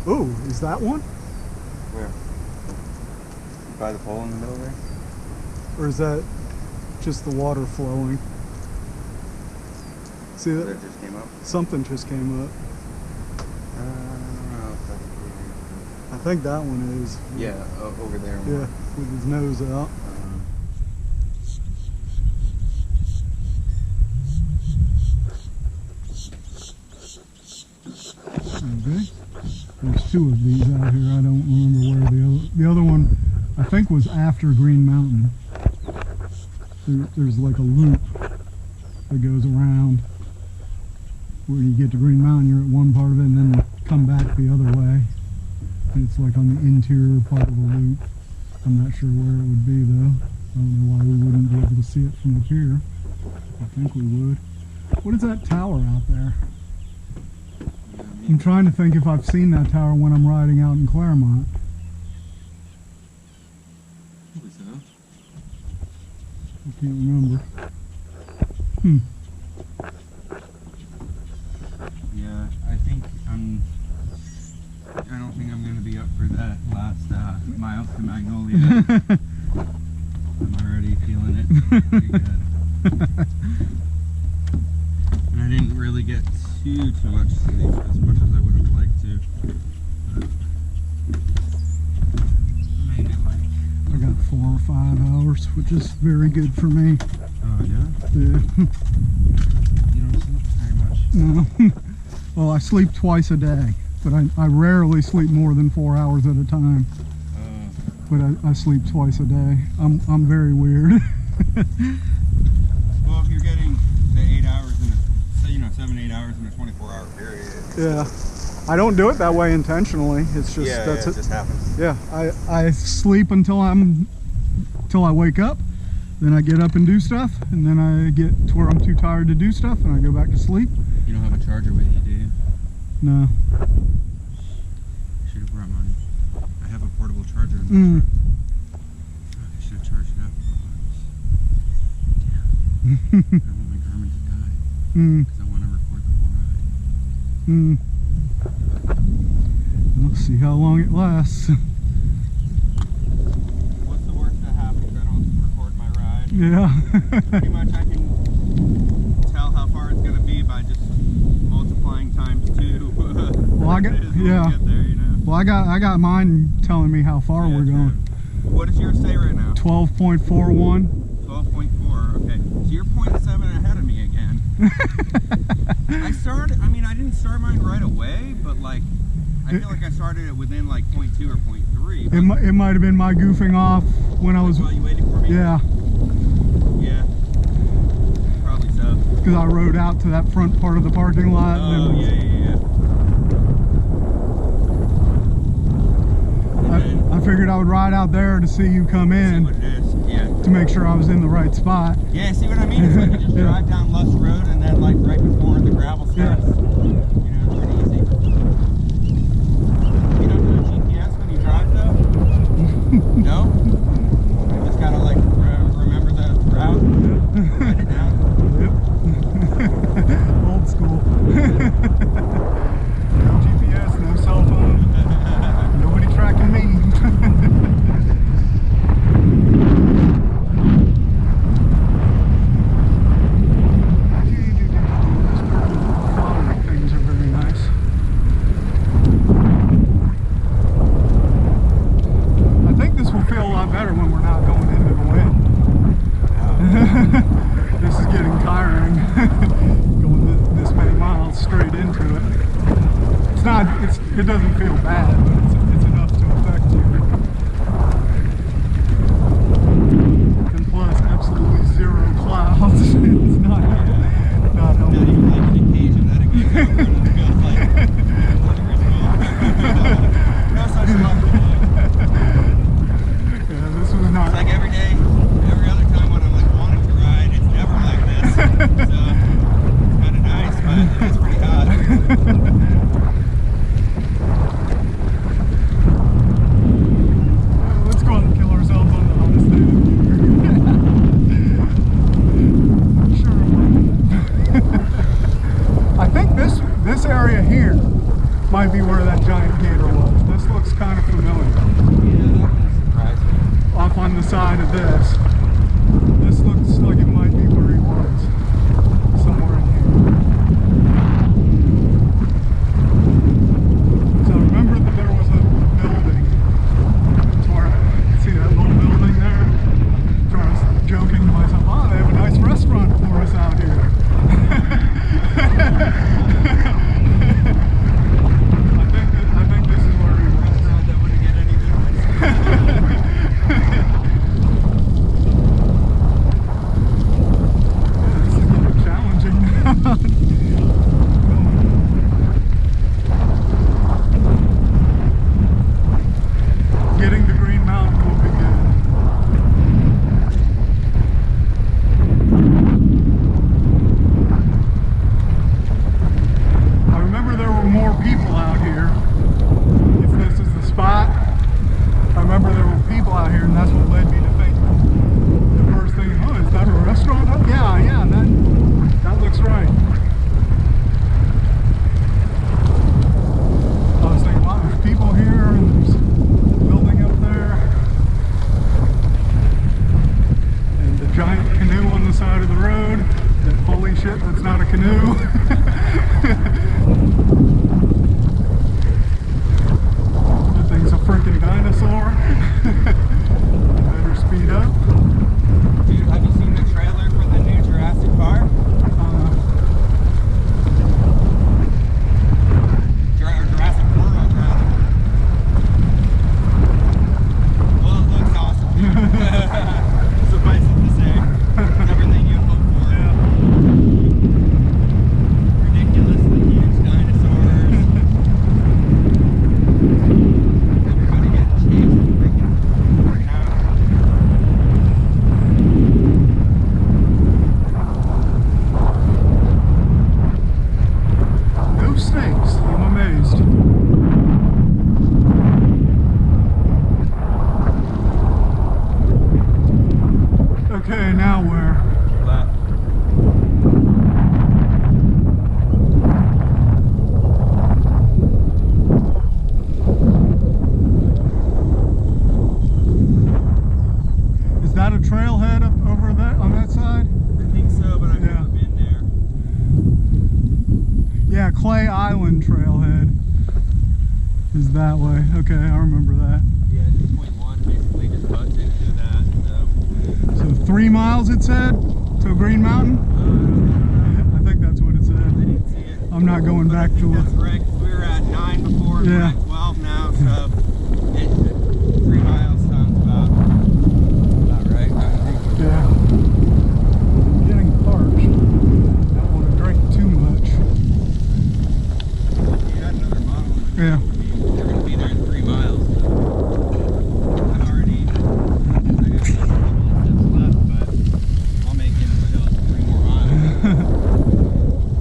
Oh, is that one? Where? By the pole in the middle there? Or is that just the water flowing? See that? That just came up? Something just came up. I don't know if that's a I think that one is. yeah, over there. Yeah, with his nose out. Okay. There's two of these out here. I don't remember where the other one I think was after Green Mountain. There's like a loop that goes around where you get to Green Mountain, you're at one part of it, and then you come back the other way. And it's like on the interior part of the loop. I'm not sure where it would be though. I don't know why we wouldn't be able to see it from up here. I think we would. What is that tower out there? I'm trying to think if I've seen that tower when I'm riding out in Claremont. Probably so. I can't remember. Yeah, I don't think I'm going to be up for that last mile to Magnolia. I'm already feeling it pretty good. And I didn't really get too much sleep, as much as I would have liked to. But made it like... I got 4 or 5 hours, which is very good for me. Oh yeah? Yeah. You don't sleep very much? No. Well, I sleep twice a day, but I rarely sleep more than 4 hours at a time. But I sleep twice a day. I'm very weird. Well, if you're getting the 8 hours in a, 7-8 hours in a 24-hour period. Yeah. I don't do it that way intentionally. It's just Yeah, that's it just happens. Yeah, I sleep until I wake up. Then I get up and do stuff, and then I get to where I'm too tired to do stuff, and I go back to sleep. You don't have a charger with you, do you? No. I should have brought mine. I have a portable charger in my truck. I should have charged it up. Damn. I don't want my Garmin to die. Because I want to record the whole ride. We'll see how long it lasts. Yeah. Pretty much I can tell how far it's gonna be by just multiplying times 2. Well, I got, yeah. Get there, you know? Well, I got mine telling me how far we're going. What does yours say right now? 12.41. 12.4. Okay, so you're 0.7 ahead of me again. I mean, I didn't start mine right away, but like, I feel like I started it within like 0.2 or 0.3. It might have been my goofing off when I was. While you waited for me? Yeah. Yeah. Probably so. Because I rode out to that front part of the parking lot. Oh, and yeah. I figured I would ride out there to see you come in. See what it is. Yeah. To make sure I was in the right spot. Yeah, see what I mean? It's like you just drive down Lust Road and then like right before the gravel starts. Yeah. You know, it's pretty easy. You don't do a GPS when you drive though? No? You just gotta like remember the route? Write it down? Yep. Old school. No GPS, no cell phone. Nobody tracking me. This is getting tiring. Going this many miles straight into it. It's not. It doesn't feel bad, but it's enough to affect you. And plus, absolutely zero clouds. It's not helpful. Not even like an occasion that it goes over and it feels like no such luck. Yeah, this was not. It's like every day, every other time when I'm like wanting to ride, it's never like this. So it's kind of nice, but it's pretty hot. Let's go out and kill ourselves on this thing. Sure. I think this area here might be where that giant gator was. This looks kind of familiar. Yeah, that wouldn't surprise me. Off on the side of this. This looks like it might be where he was. Somewhere in here. So I remember that there was a building. That's where I see that little building there. So I was joking to myself, oh, they have a nice restaurant for us out here. I think this is where he was. Restaurant that wouldn't get any business. that way. Okay, I remember that. Yeah, 2.1 basically just butts into that. So 3 miles it said to Green Mountain? I think that's what it said. I didn't see it. I'm not going back to that's right, 'cause we were at 9 before, and yeah. we're at 12 now, so 3 miles sounds about right. Yeah. I'm getting parched. Don't want to drink too much. If you had another bottle, Yeah. they're going to be there in 3 miles. I'm already, I got a couple of steps left, but I'll make it until 3 more miles.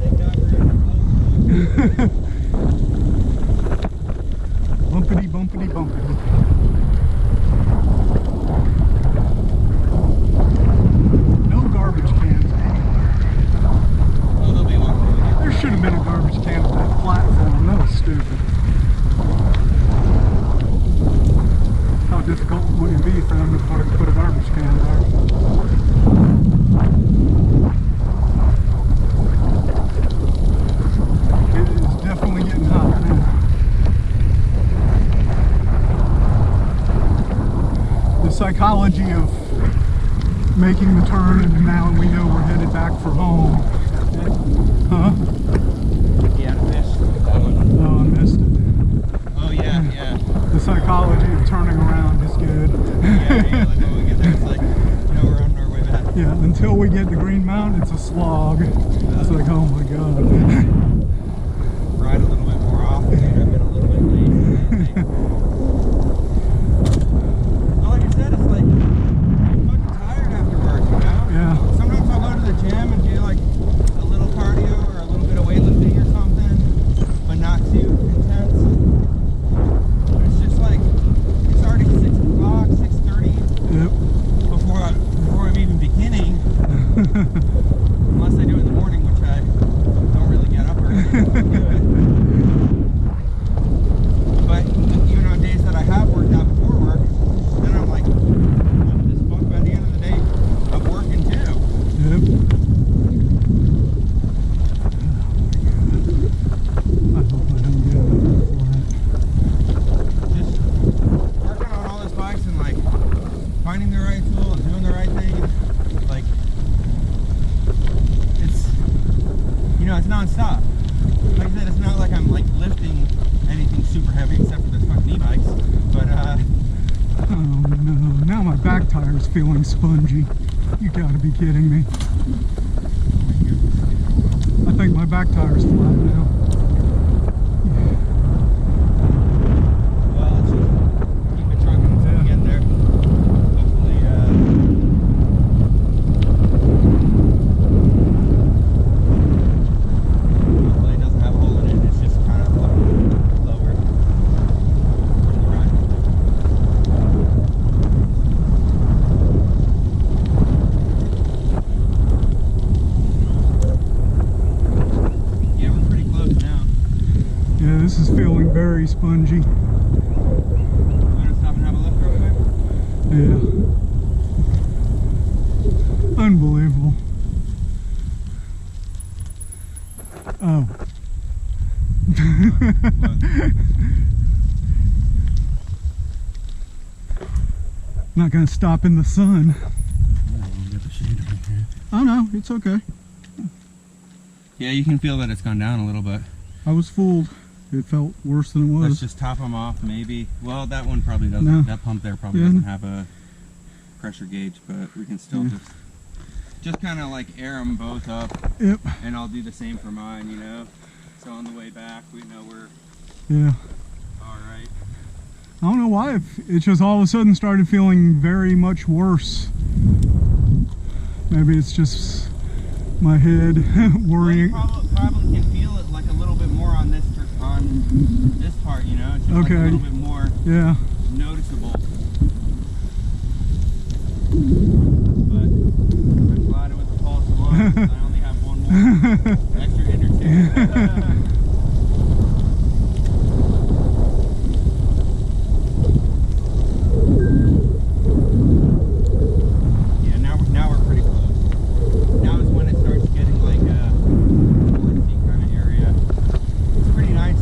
Thank God we're in close. Bumpity, bumpity, bumpity. No garbage cans anywhere. Oh, there'll be one. There should have been a garbage can at that platform. That was stupid. How difficult would it be for them to put a garbage can there? It is definitely getting hot now. The psychology of making the turn, and now we know we're headed back for home. Huh? You had a fish? No, I missed it. Oh, yeah, yeah. The psychology of turning around is good. Yeah, like when we get there, it's like, no, we're on our way back. Yeah, until we get to Green Mountain, it's a slog. It's like, oh my god. Ride a little bit more often, dude. I've been a little bit late. Well, like I said, it's like, I'm fucking tired after work, you know? Yeah. Sometimes I'll go to the gym and do like a little cardio or a little bit of weightlifting or something, but not too intense. But it's just like, it's already 6 o'clock, 6:30 Yep. before I'm even beginning. Unless I do it in the morning, which I don't really get up early to do it. But even on days that I have worked out before work, then I'm like, I'm just fucked by the end of the day of working too. Yep. I hope I don't get another flat. Just working on all those bikes and like finding the right tool and doing the right thing. Like, it's, you know, it's non-stop. Like I said, it's not like I'm like lifting anything super heavy except for those fucking e-bikes. But Oh no, now my back tire's feeling spongy. You gotta be kidding me. I think my back tire's flat now. well, let's just keep it trucking until we get there. Hopefully, hopefully it doesn't have a hole in it. It's just kind of lower from the ride. Yeah, we're pretty close now. Yeah, this is feeling very spongy. Want to stop and have a look real quick? Yeah. Unbelievable. Oh. Not gonna stop in the sun. Oh no, it's okay. Yeah, you can feel that it's gone down a little bit. I was fooled. It felt worse than it was. Let's just top them off, maybe. Well, that one probably doesn't. No. That pump there probably Yeah. doesn't have a pressure gauge, but we can still Yeah. just kind of like air them both up, Yep. and I'll do the same for mine, you know. So on the way back, we know we're Yeah. all right. I don't know why. It just all of a sudden started feeling very much worse. Maybe it's just my head worrying. Well, you probably can feel it like a little bit more on this part, you know. It's just like a Okay. little bit more Yeah. noticeable. But I'm glad it was a false alarm. I only have one more extra hit or two. Yeah, now we're pretty close. Now is when it starts getting like a foresty kind of area. It's pretty nice.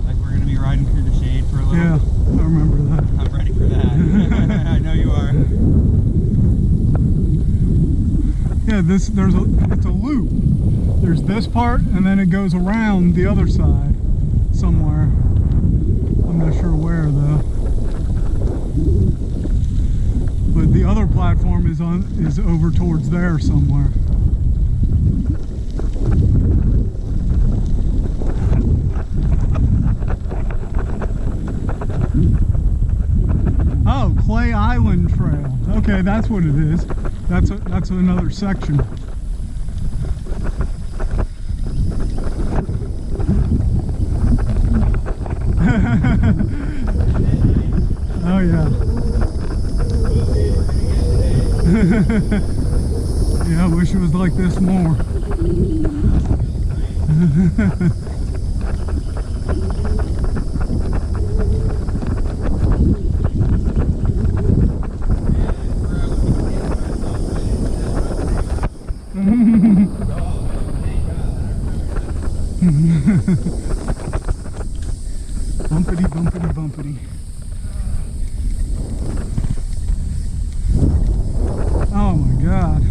Like we're it's a loop. There's this part, and then it goes around the other side somewhere. I'm not sure where though. But the other platform is over towards there somewhere. Oh, Clay Island Trail. Okay, that's what it is. That's another section. Oh yeah. Yeah, I wish it was like this more. Bumpity, bumpity, bumpity. Oh my God.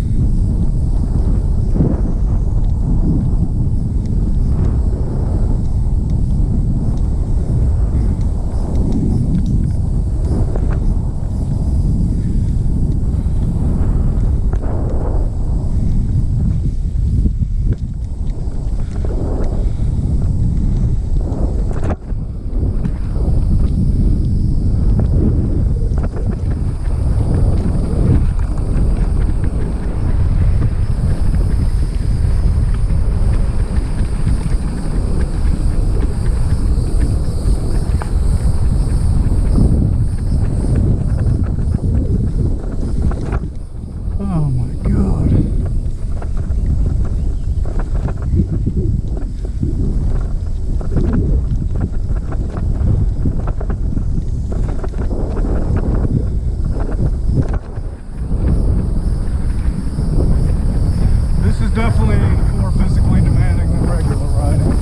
Definitely more physically demanding than regular riding.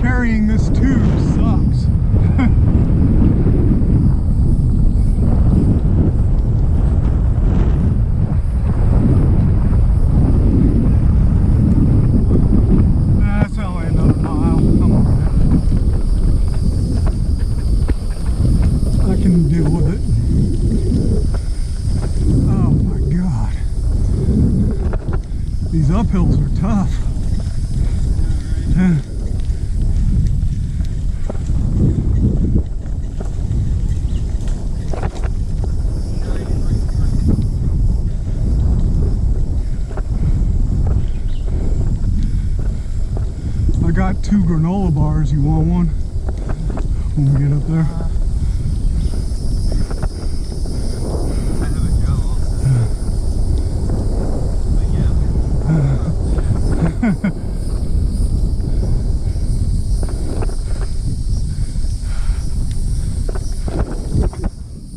Carrying this tube sucks. That's only another mile. I'm alright. I can deal with it. Oh my God. These uphills are tough. I got 2 granola bars. You want one? When we get up there.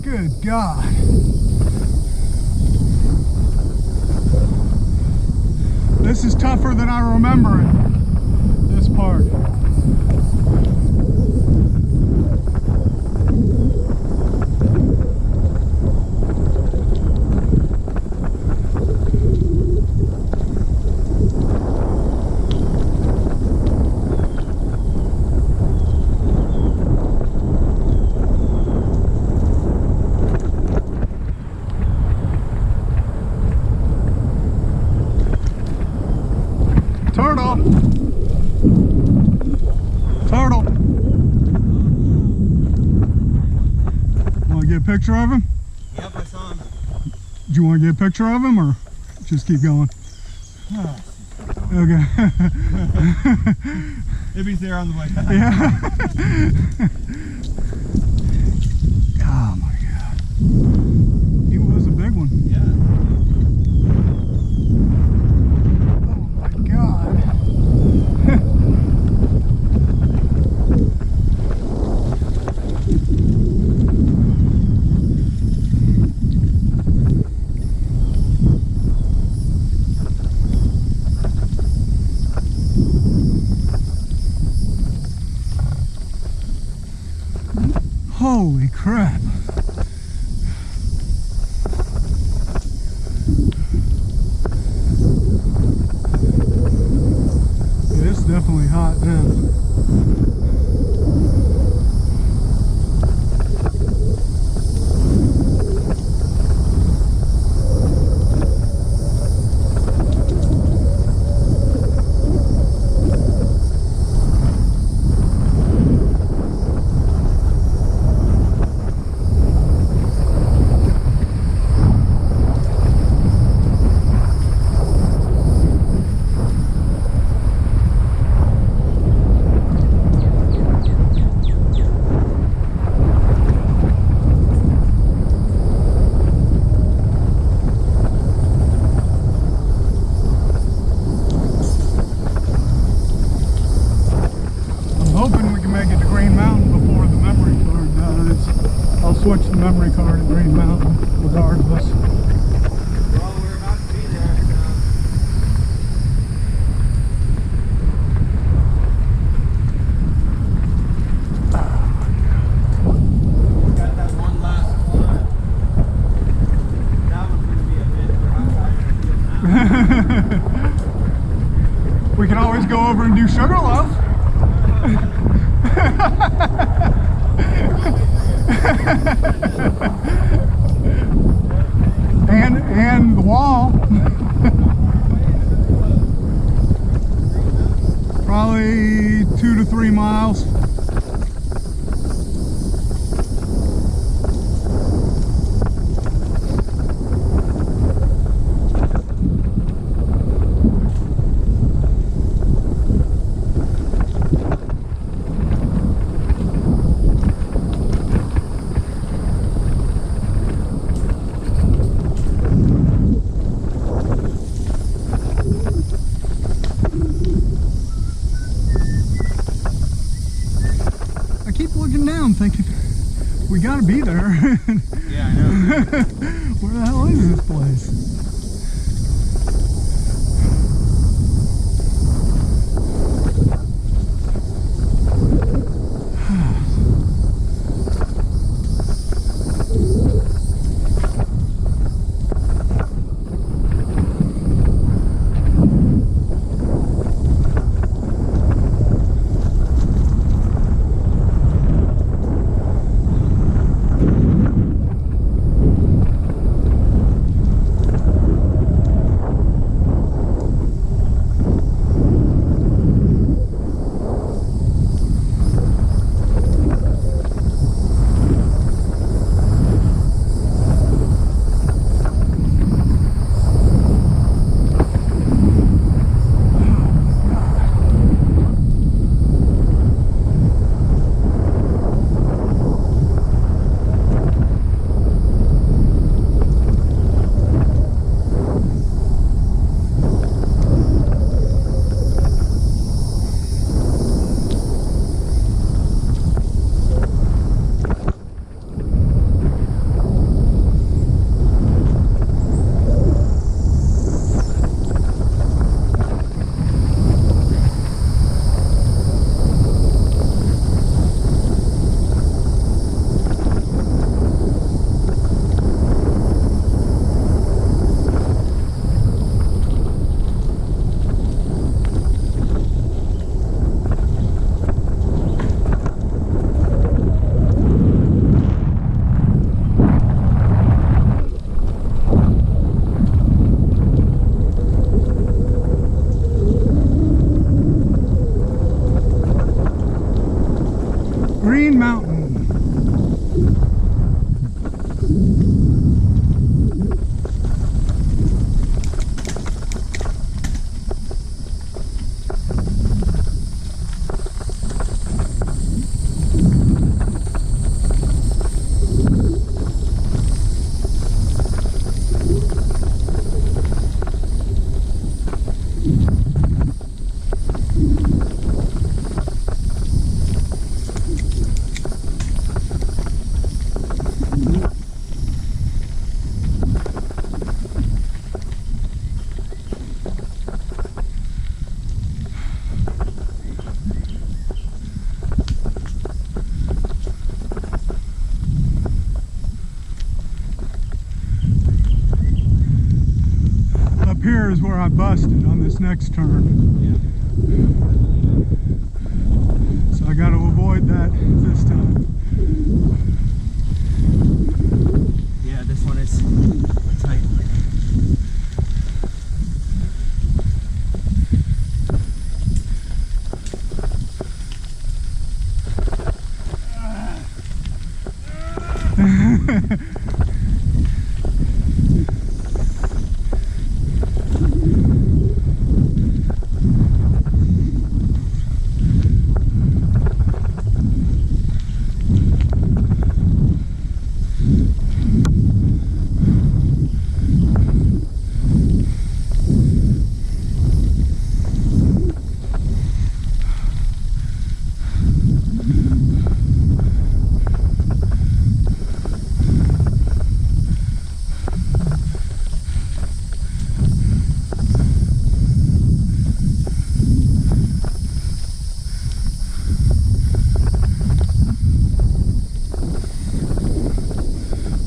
Good God. This is tougher than I remember it. This part. Turtle. picture of him? Yep, I saw him. Do you want to get a picture of him or just keep going? Okay. If he's there on the way back. Yeah. Oh my God. He was a big one. Yeah. Oh my God. Holy crap. Yeah, it's definitely hot now. Switch the memory card at Green Mountain regardless. Well, we're about to be there. We got that one last climb. That one's going to be a bit for how tired I feel now. We can always go over and do Sugarloaf. and the wall. Probably 2 to 3 miles. Down thinking we gotta be there. Yeah, I know. Where the hell is this place? where I busted on this next turn. So I got to avoid that this time. Yeah, this one is tight.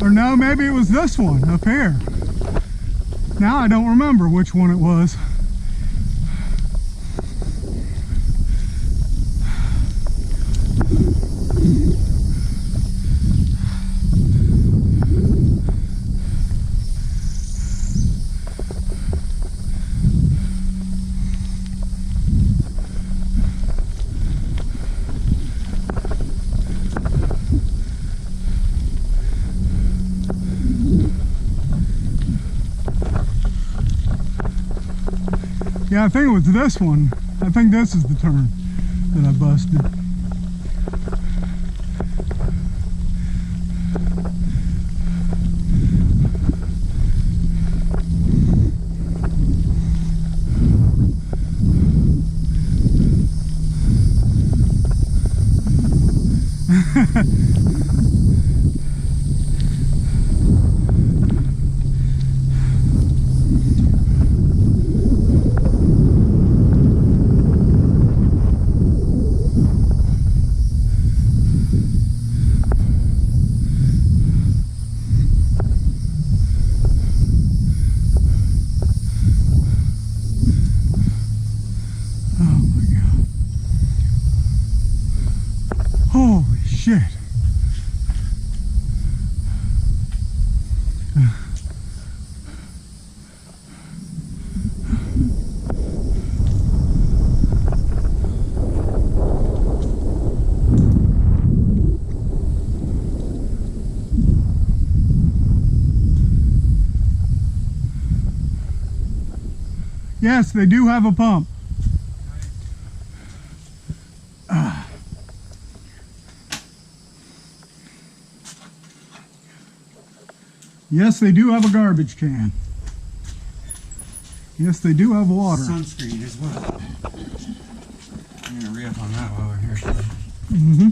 Or no, maybe it was this one up here. Now I don't remember which one it was. Yeah, I think it was this one. I think this is the turn that I busted. Holy shit. Yes, they do have a pump. Yes, they do have a garbage can. Yes, they do have water. Sunscreen as well. I'm gonna re-up on that while we're here. Mm-hmm.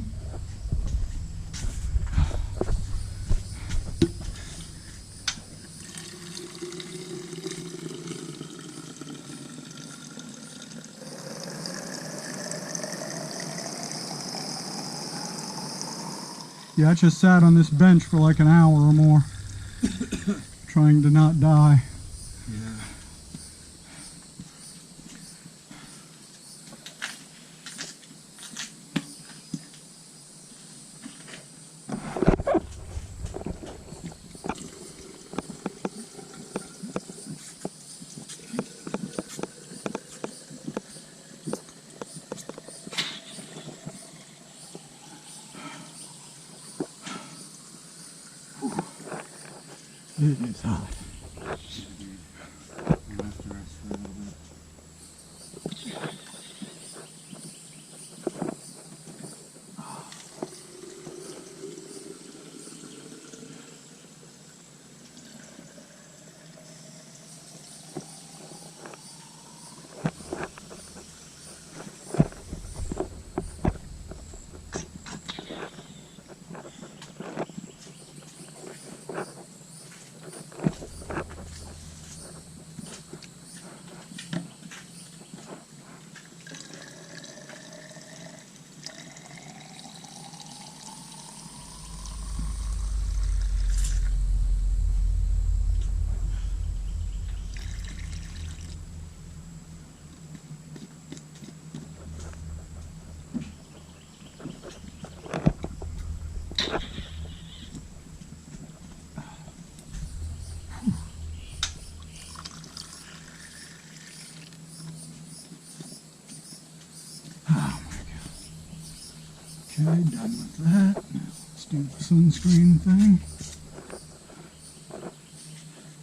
Yeah, I just sat on this bench for like an hour or more, trying to not die. Yeah. It is hot. Oh my god. Okay, done with that. Now let's do the sunscreen thing.